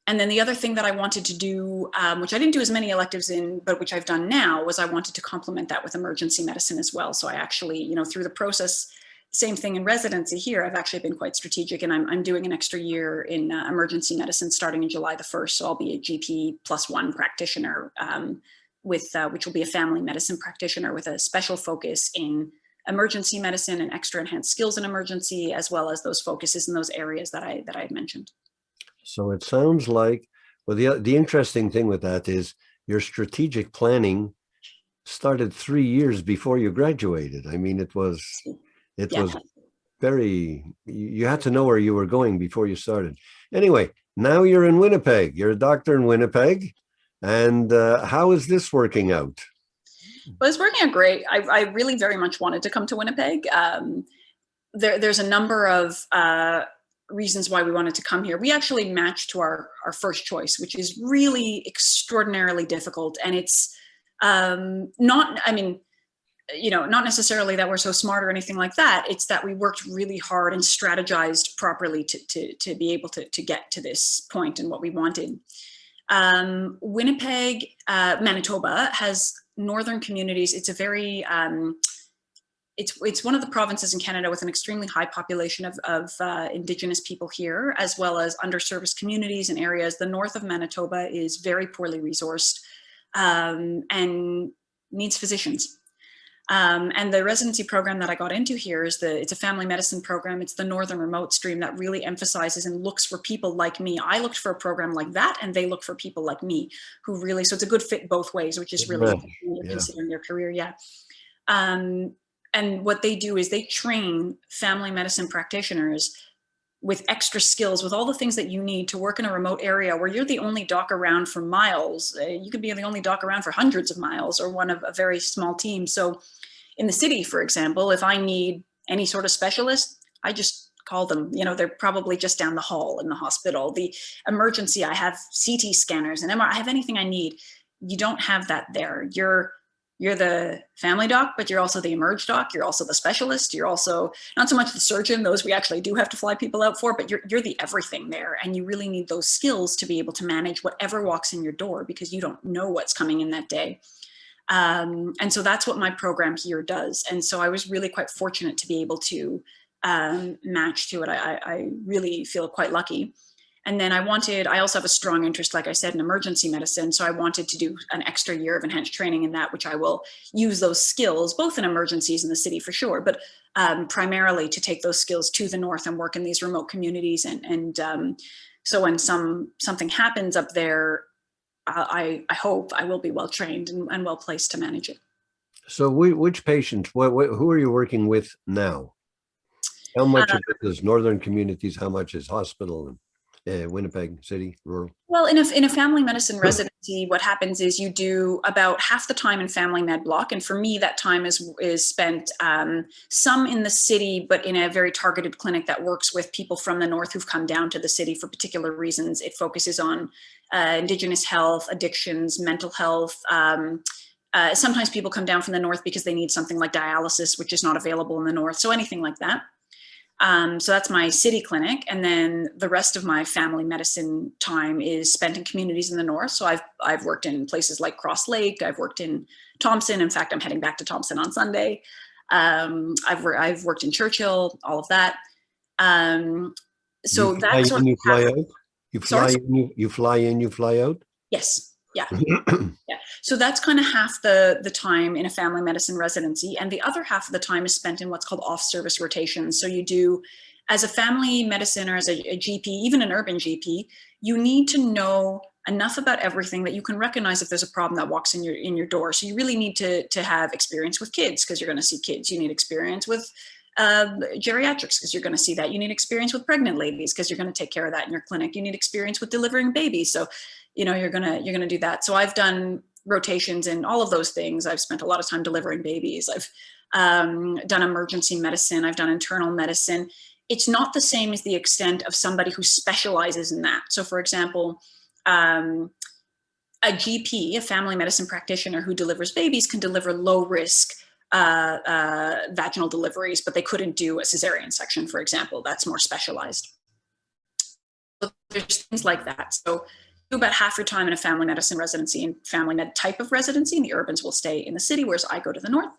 B: And then the other thing that I wanted to do, which I didn't do as many electives in, but which I've done now, was I wanted to complement that with emergency medicine as well. So I actually, through the process, same thing in residency here, I've actually been quite strategic, and I'm doing an extra year in emergency medicine starting in July the 1st. So I'll be a GP +1 practitioner which will be a family medicine practitioner with a special focus in emergency medicine and extra enhanced skills in emergency, as well as those focuses in those areas that I had mentioned.
A: So it sounds like, well, the interesting thing with that is your strategic planning started 3 years before you graduated. I mean, it was very, you had to know where you were going before you started. Anyway, now you're in Winnipeg. You're a doctor in Winnipeg. And how is this working out?
B: Well, it's working out great. I really very much wanted to come to Winnipeg. There's a number of reasons why we wanted to come here. We actually matched to our first choice, which is really extraordinarily difficult. And it's not necessarily that we're so smart or anything like that. It's that we worked really hard and strategized properly to be able to get to this point and what we wanted. Winnipeg, Manitoba has northern communities. It's a very, it's one of the provinces in Canada with an extremely high population of Indigenous people here, as well as underserviced communities and areas. The north of Manitoba is very poorly resourced and needs physicians. And the residency program that I got into here is it's a family medicine program. It's the Northern Remote stream that really emphasizes and looks for people like me. I looked for a program like that, and they look for people like me who really, so it's a good fit both ways, which is really considering your career. Yeah. And what they do is they train family medicine practitioners with extra skills, with all the things that you need to work in a remote area where you're the only doc around for miles. You could be the only doc around for hundreds of miles, or one of a very small team. So in the city, for example, if I need any sort of specialist, I just call them. They're probably just down the hall in the hospital. The emergency, I have CT scanners and MRI, I have anything I need. You don't have that there. You're the family doc, but you're also the emerge doc. You're also the specialist. You're also not so much the surgeon. Those we actually do have to fly people out for, but you're the everything there. And you really need those skills to be able to manage whatever walks in your door, because you don't know what's coming in that day. And so that's what my program here does. And so I was really quite fortunate to be able to match to it. I really feel quite lucky. And then I also have a strong interest, like I said, in emergency medicine. So I wanted to do an extra year of enhanced training in that, which I will use those skills, both in emergencies in the city for sure, but primarily to take those skills to the north and work in these remote communities and So when something happens up there, I hope I will be well trained and well placed to manage it.
A: So which patients, who are you working with now? How much
B: Uh,
A: of it is northern communities? How much is hospital and Winnipeg City, rural?
B: Well, in a family medicine residency, what happens is you do about half the time in family med block, and for me, that time is spent some in the city, but in a very targeted clinic that works with people from the north who've come down to the city for particular reasons. It focuses on Indigenous health, addictions, mental health. Sometimes people come down from the north because they need something like dialysis, which is not available in the north. So anything like that. So that's my city clinic. And then the rest of my family medicine time is spent in communities in the north. So I've worked in places like Cross Lake. I've worked in Thompson. In fact, I'm heading back to Thompson on Sunday. I've worked in Churchill, all of that.
A: You
B: So
A: fly
B: that sort
A: in,
B: of
A: you fly out? You
B: sorry?
A: fly in, you fly in, you fly out?
B: Yes. Yeah. Yeah. So that's kind of half the time in a family medicine residency. And the other half of the time is spent in what's called off-service rotations. So you do, as a family medicine or as a GP, even an urban GP, you need to know enough about everything that you can recognize if there's a problem that walks in your door. So you really need to have experience with kids because you're going to see kids. You need experience with geriatrics because you're going to see that. You need experience with pregnant ladies because you're going to take care of that in your clinic. You need experience with delivering babies. So you're gonna do that. So I've done rotations in all of those things. I've spent a lot of time delivering babies. I've done emergency medicine. I've done internal medicine. It's not the same as the extent of somebody who specializes in that. So for example, a GP, a family medicine practitioner who delivers babies can deliver low risk vaginal deliveries, but they couldn't do a cesarean section, for example. That's more specialized. So there's things like that. So do about half your time in a family medicine residency and family med type of residency, and the urbans will stay in the city, whereas I go to the north,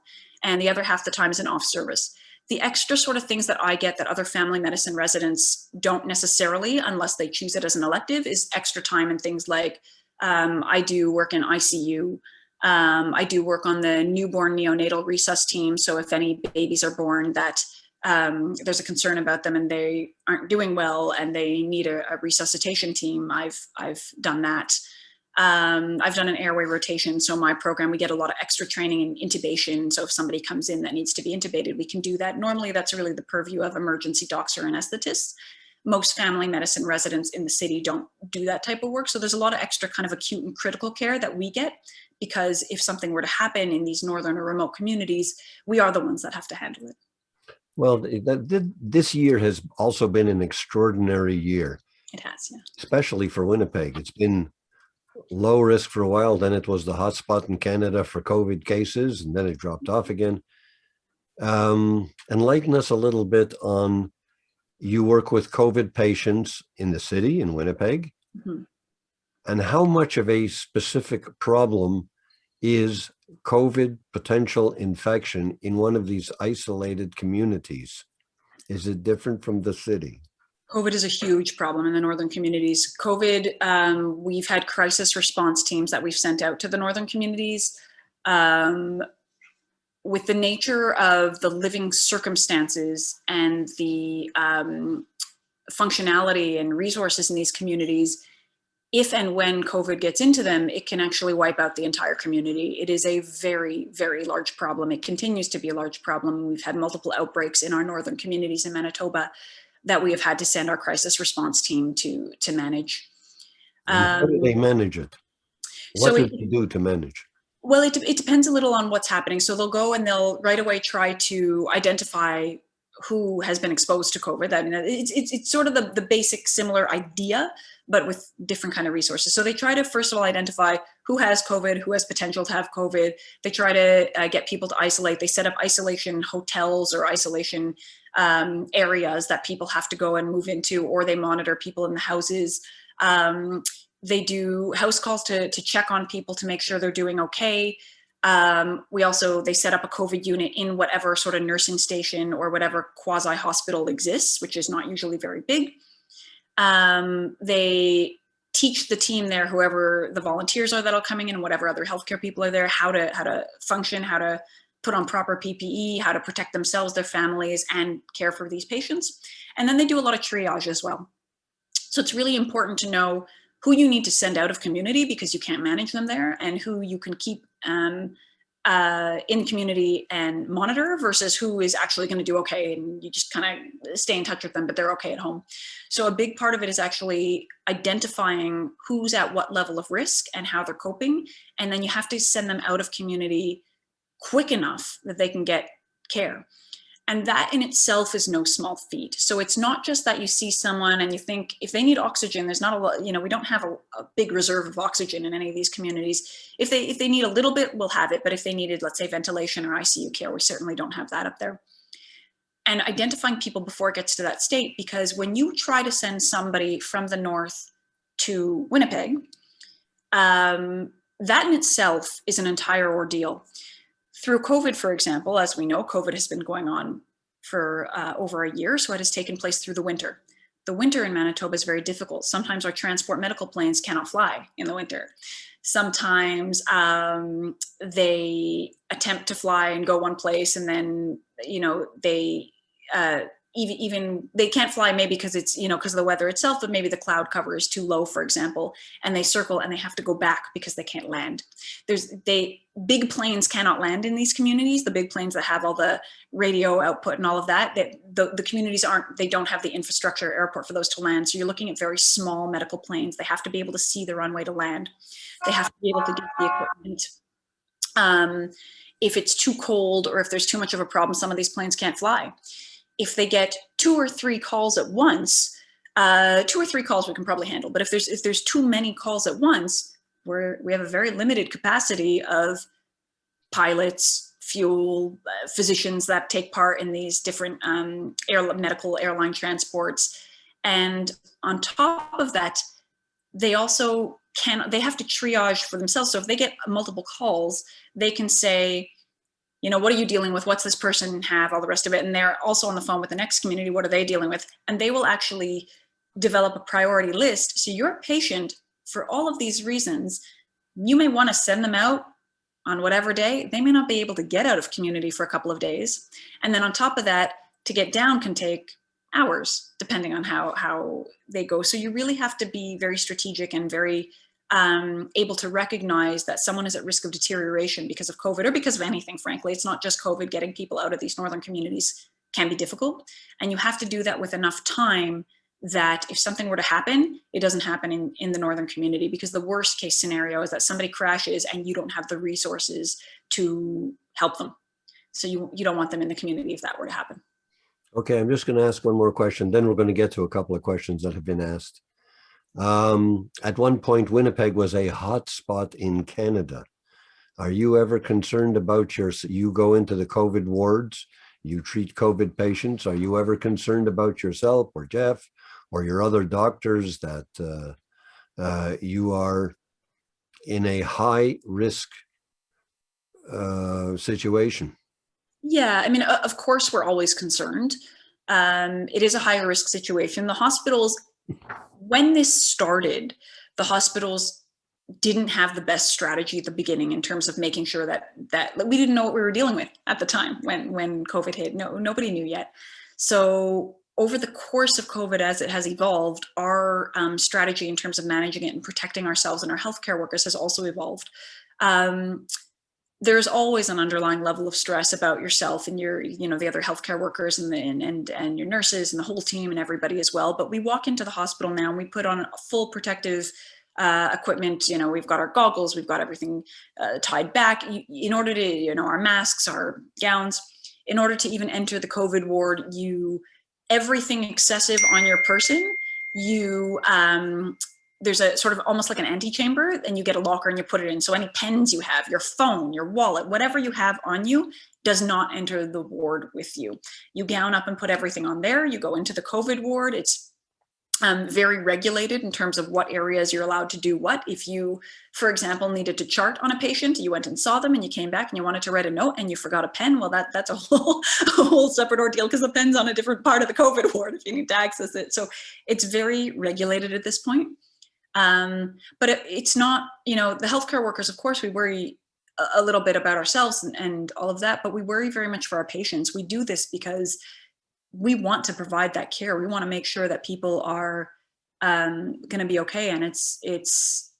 B: and the other half the time is an off service. The extra sort of things that I get that other family medicine residents don't necessarily, unless they choose it as an elective, is extra time in things like I do work in ICU. I do work on the newborn neonatal resus team. So if any babies are born that there's a concern about them and they aren't doing well and they need a resuscitation team, I've done that. I've done an airway rotation. So my program, we get a lot of extra training in intubation. So if somebody comes in that needs to be intubated, we can do that. Normally that's really the purview of emergency docs or anesthetists. Most family medicine residents in the city don't do that type of work. So there's a lot of extra kind of acute and critical care that we get, because if something were to happen in these northern or remote communities, we are the ones that have to handle it.
A: Well, this year has also been an extraordinary year.
B: It has, yeah.
A: Especially for Winnipeg. It's been low risk for a while. Then it was the hotspot in Canada for COVID cases, and then it dropped off again. Enlighten us a little bit on, you work with COVID patients in the city, in Winnipeg, and how much of a specific problem is COVID potential infection in one of these isolated communities? Is it different from the city?
B: COVID is a huge problem in the northern communities. COVID, we've had crisis response teams that we've sent out to the northern communities. With the nature of the living circumstances and the functionality and resources in these communities, if and when COVID gets into them, it can actually wipe out the entire community. It is a very, very large problem. It continues to be a large problem. We've had multiple outbreaks in our northern communities in Manitoba that we have had to send our crisis response team to manage.
A: How do they manage it? What do they do to manage?
B: Well, it depends a little on what's happening. So they'll go and they'll right away try to identify who has been exposed to COVID. I mean, it's sort of the basic similar idea, but with different kind of resources. So they try to, first of all, identify who has COVID, who has potential to have COVID. They try to get people to isolate. They set up isolation hotels or isolation areas that people have to go and move into, or they monitor people in the houses. They do house calls to check on people to make sure they're doing okay. They set up a COVID unit in whatever sort of nursing station or whatever quasi hospital exists, which is not usually very big. They teach the team there, whoever the volunteers are that'll coming in and whatever other healthcare people are there, how to function, how to put on proper PPE, how to protect themselves, their families, and care for these patients. And then they do a lot of triage as well. So it's really important to know who you need to send out of community because you can't manage them there, and who you can keep in community and monitor versus who is actually going to do okay, and you just kind of stay in touch with them, but they're okay at home. So a big part of it is actually identifying who's at what level of risk and how they're coping. And then you have to send them out of community quick enough that they can get care. And that in itself is no small feat. So it's not just that you see someone and you think if they need oxygen, there's not a lot, we don't have a big reserve of oxygen in any of these communities. If they need a little bit, we'll have it. But if they needed, let's say, ventilation or ICU care, we certainly don't have that up there. And identifying people before it gets to that state, because when you try to send somebody from the north to Winnipeg, that in itself is an entire ordeal. Through COVID, for example, as we know, COVID has been going on for over a year, so it has taken place through the winter. The winter in Manitoba is very difficult. Sometimes our transport medical planes cannot fly in the winter. Sometimes they attempt to fly and go one place, and then they even they can't fly, maybe because it's because of the weather itself, but maybe the cloud cover is too low, for example, and they circle and they have to go back because they can't land. Big planes cannot land in these communities, the big planes that have all the radio output and all of that, the communities they don't have the infrastructure airport for those to land. So you're looking at very small medical planes. They have to be able to see the runway to land. They have to be able to get the equipment. If it's too cold or if there's too much of a problem, some of these planes can't fly. If they get 2 or 3 calls at once, 2 or 3 calls we can probably handle. But if there's too many calls at once, we have a very limited capacity of pilots, fuel, physicians that take part in these different medical airline transports. And on top of that, they also they have to triage for themselves. So if they get multiple calls, they can say, what are you dealing with? What's this person have? All the rest of it. And they're also on the phone with the next community. What are they dealing with? And they will actually develop a priority list. So your patient, for all of these reasons, you may want to send them out on whatever day. They may not be able to get out of community for a couple of days. And then on top of that, to get down can take hours, depending on how they go. So you really have to be very strategic and very able to recognize that someone is at risk of deterioration because of COVID or because of anything, frankly. It's not just COVID. Getting people out of these northern communities can be difficult. And you have to do that with enough time that if something were to happen, it doesn't happen in the northern community, because the worst case scenario is that somebody crashes and you don't have the resources to help them. So you don't want them in the community if that were to happen.
A: Okay, I'm just going to ask one more question. Then we're going to get to a couple of questions that have been asked. At one point, Winnipeg was a hot spot in Canada. Are you ever concerned about you go into the COVID wards, you treat COVID patients. Are you ever concerned about yourself or Jeff or your other doctors that you are in a high risk situation?
B: Yeah, I mean, of course, we're always concerned. It is a high risk situation. The hospitals, when this started, the hospitals didn't have the best strategy at the beginning in terms of making sure that we didn't know what we were dealing with at the time when COVID hit. Nobody knew yet. So over the course of COVID, as it has evolved, our strategy in terms of managing it and protecting ourselves and our healthcare workers has also evolved. There's always an underlying level of stress about yourself and your, the other healthcare workers and your nurses and the whole team and everybody as well. But we walk into the hospital now and we put on a full protective equipment. We've got our goggles, we've got everything tied back in order to, our masks, our gowns, in order to even enter the COVID ward. Everything excessive on your person, there's a sort of almost like an antechamber, and you get a locker and you put it in. So any pens you have, your phone, your wallet, whatever you have on you does not enter the ward with you. You gown up and put everything on there. You go into the COVID ward. It's very regulated in terms of what areas you're allowed to do what. If you, for example, needed to chart on a patient, you went and saw them and you came back and you wanted to write a note and you forgot a pen, well, that's a whole separate ordeal, because the pen's on a different part of the COVID ward if you need to access it. So it's very regulated at this point. But it's not, the healthcare workers, of course, we worry a little bit about ourselves and all of that, but we worry very much for our patients. We do this because we want to provide that care. We want to make sure that people are going to be okay. And it's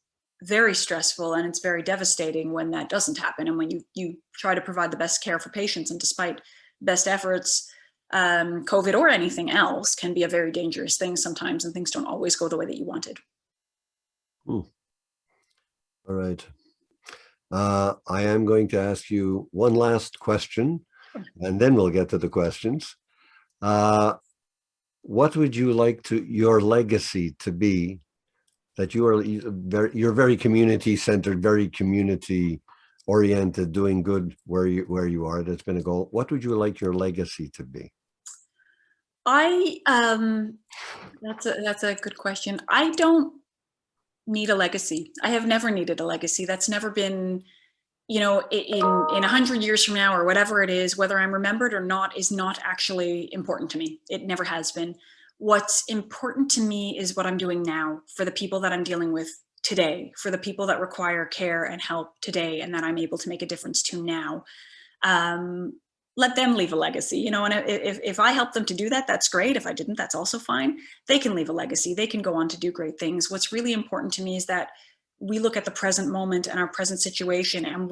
B: very stressful and it's very devastating when that doesn't happen. And when you try to provide the best care for patients, and despite best efforts, COVID or anything else can be a very dangerous thing sometimes, and things don't always go the way that you wanted.
A: All right. I am going to ask you one last question, and then we'll get to the questions. What would you like your legacy to be? That you're very community centered, very community oriented, doing good where you are. That's been a goal. What would you like your legacy to be?
B: That's a good question. I don't need a legacy. I have never needed a legacy. That's never been, in 100 years from now or whatever it is, whether I'm remembered or not is not actually important to me. It never has been. What's important to me is what I'm doing now for the people that I'm dealing with today, for the people that require care and help today, and that I'm able to make a difference to now. Let them leave a legacy, and if I help them to do that, that's great. If I didn't, that's also fine. They can leave a legacy. They can go on to do great things. What's really important to me is that we look at the present moment and our present situation, and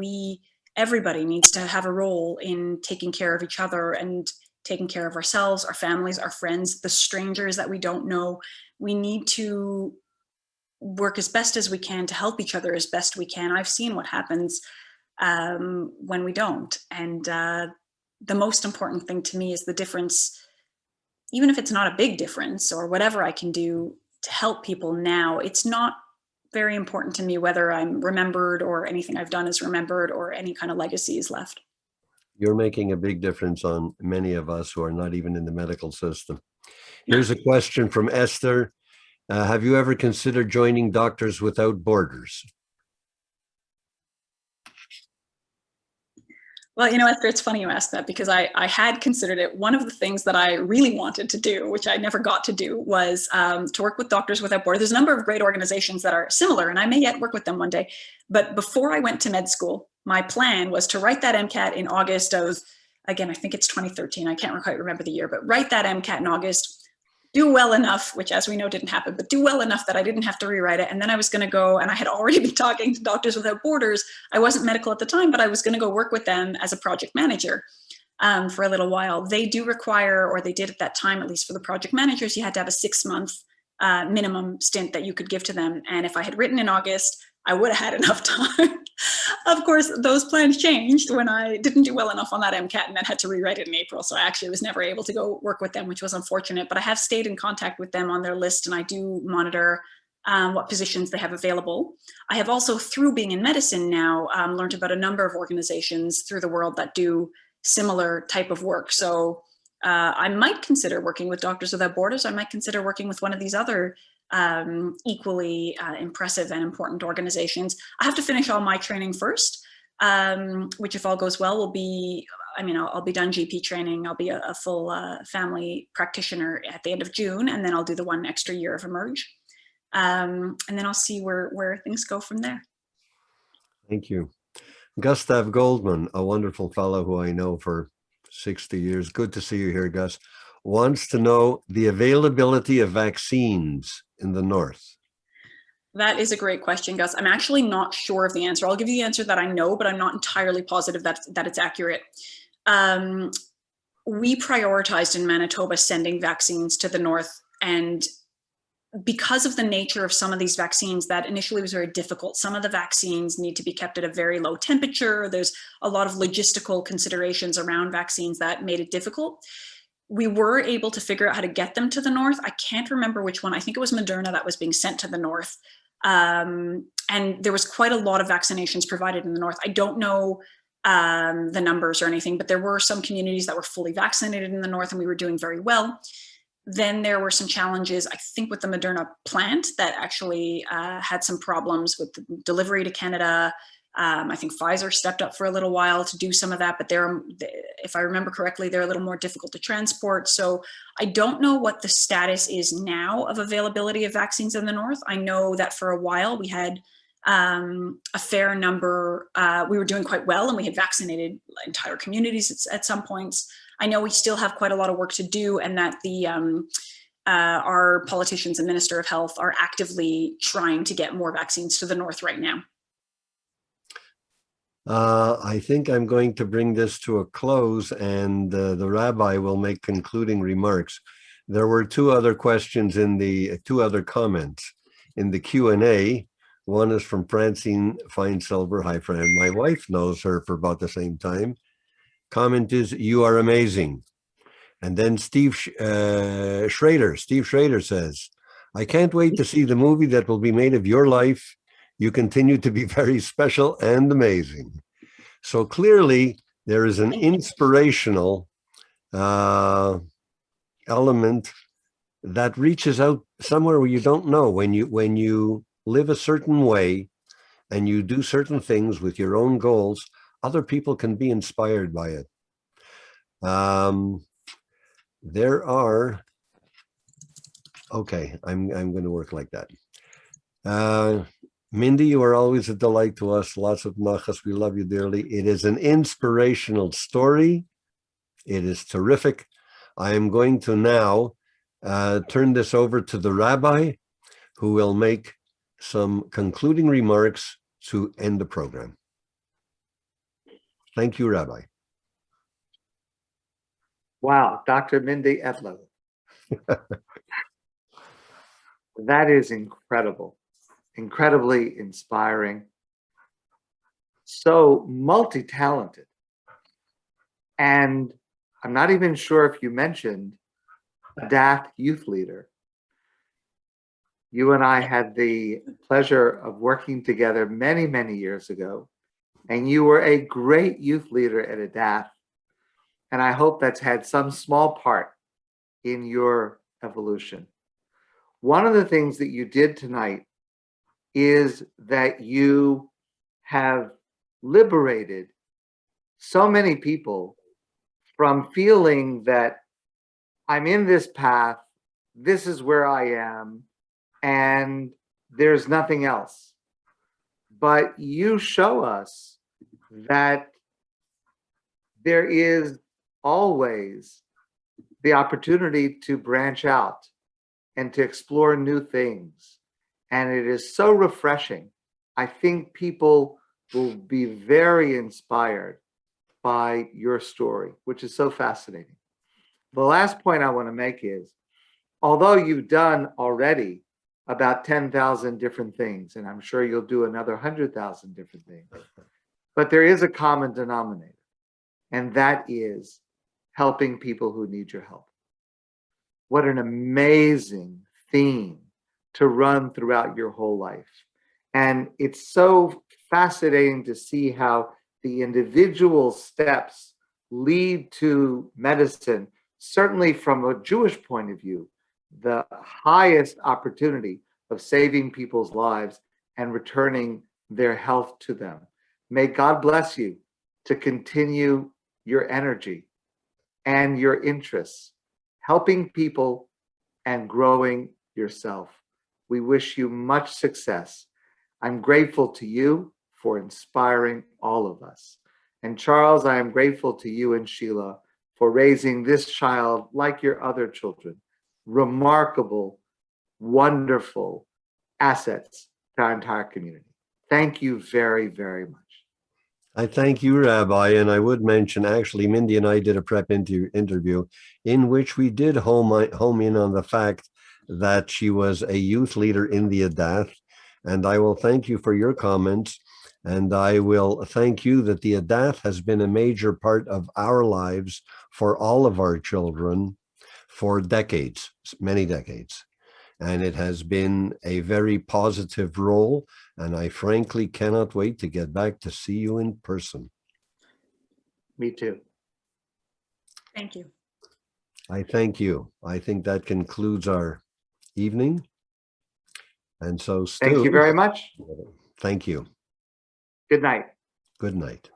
B: everybody needs to have a role in taking care of each other and taking care of ourselves, our families, our friends, the strangers that we don't know. We need to work as best as we can to help each other as best we can. I've seen what happens when we don't. And the most important thing to me is the difference, even if it's not a big difference or whatever I can do to help people now. It's not very important to me whether I'm remembered or anything I've done is remembered or any kind of legacy is left.
A: You're making a big difference on many of us who are not even in the medical system. Here's a question from Esther. Have you ever considered joining Doctors Without Borders?
B: Well, Esther, it's funny you asked that because I had considered it. One of the things that I really wanted to do, which I never got to do, was to work with Doctors Without Borders. There's a number of great organizations that are similar, and I may yet work with them one day. But before I went to med school, my plan was to write that MCAT in August of, again, I think it's 2013. I can't quite remember the year, but write that MCAT in August, do well enough, which as we know didn't happen, but do well enough that I didn't have to rewrite it. And then I was going to go, and I had already been talking to Doctors Without Borders. I wasn't medical at the time, but I was going to go work with them as a project manager for a little while. They do require, or they did at that time, at least for the project managers, you had to have a 6-month minimum stint that you could give to them. And if I had written in August, I would have had enough time. Of course, those plans changed when I didn't do well enough on that MCAT and then had to rewrite it in April. So I actually was never able to go work with them, which was unfortunate. But I have stayed in contact with them on their list, and I do monitor what positions they have available. I have also, through being in medicine now, learned about a number of organizations through the world that do similar type of work. So I might consider working with Doctors Without Borders. I might consider working with one of these other equally impressive and important organizations. I have to finish all my training first, which if all goes well will be, I'll be done GP training. I'll be a full family practitioner at the end of June, and then I'll do the 1 extra year of Emerge. And then I'll see where things go from there.
A: Thank you. Gustav Goldman, a wonderful fellow who I know for 60 years. Good to see you here, Gus. Wants to know the availability of vaccines in the North.
B: That is a great question, Gus. I'm actually not sure of the answer. I'll give you the answer that I know, but I'm not entirely positive that it's accurate. We prioritized in Manitoba sending vaccines to the North, and because of the nature of some of these vaccines, that initially was very difficult. Some of the vaccines need to be kept at a very low temperature. There's a lot of logistical considerations around vaccines that made it difficult. We were able to figure out how to get them to the North. I can't remember which one. I think it was Moderna that was being sent to the North. And there was quite a lot of vaccinations provided in the North. I don't know the numbers or anything, but there were some communities that were fully vaccinated in the North, and we were doing very well. Then there were some challenges, I think, with the Moderna plant that actually had some problems with the delivery to Canada. I think Pfizer stepped up for a little while to do some of that, but if I remember correctly, they're a little more difficult to transport. So I don't know what the status is now of availability of vaccines in the North. I know that for a while we had a fair number, we were doing quite well, and we had vaccinated entire communities at some points. I know we still have quite a lot of work to do, and that the our politicians and Minister of Health are actively trying to get more vaccines to the north right now.
A: I think I'm going to bring this to a close, and the rabbi will make concluding remarks. There were two other questions in the two other comments in the Q&A. One is from Francine Feinsilver. Hi, Fran. My wife knows her for about the same time. Comment is, "You are amazing." And then Steve Schrader says, "I can't wait to see the movie that will be made of your life. You continue to be very special and amazing." So clearly there is an inspirational element that reaches out somewhere where you don't know. When you live a certain way and you do certain things with your own goals, other people can be inspired by it. There are, okay, I'm going to work like that. Mindy, you are always a delight to us. Lots of nachas. We love you dearly. It is an inspirational story. It is terrific. I am going to now turn this over to the rabbi, who will make some concluding remarks to end the program. Thank you, Rabbi.
C: Wow, Dr. Mindy Eklove. That is incredible, incredibly inspiring, so multi-talented. And I'm not even sure if you mentioned Adath youth leader. You and I had the pleasure of working together many, many years ago, and you were a great youth leader at Adath. And I hope that's had some small part in your evolution. One of the things that you did tonight is that you have liberated so many people from feeling that I'm in this path, this is where I am, and there's nothing else. But you show us that there is always the opportunity to branch out and to explore new things. And it is so refreshing. I think people will be very inspired by your story, which is so fascinating. The last point I want to make is, although you've done already about 10,000 different things, and I'm sure you'll do another 100,000 different things, but there is a common denominator, and that is helping people who need your help. What an amazing theme to run throughout your whole life. And it's so fascinating to see how the individual steps lead to medicine. Certainly from a Jewish point of view, the highest opportunity of saving people's lives and returning their health to them. May God bless you to continue your energy and your interests, helping people and growing yourself. We wish you much success. I'm grateful to you for inspiring all of us. And Charles, I am grateful to you and Sheila for raising this child like your other children. Remarkable, wonderful assets to our entire community. Thank you very, very much.
A: I thank you, Rabbi, and I would mention, actually, Mindy and I did a prep interview in which we did home in on the fact that she was a youth leader in the Adath, and I will thank you for your comments, and I will thank you that the Adath has been a major part of our lives for all of our children for decades, many decades. And it has been a very positive role. And I frankly cannot wait to get back to see you in person.
C: Me too.
B: Thank you.
A: I thank you. I think that concludes our evening. And so, Stu,
C: thank you very much.
A: Thank you.
C: Good night.
A: Good night.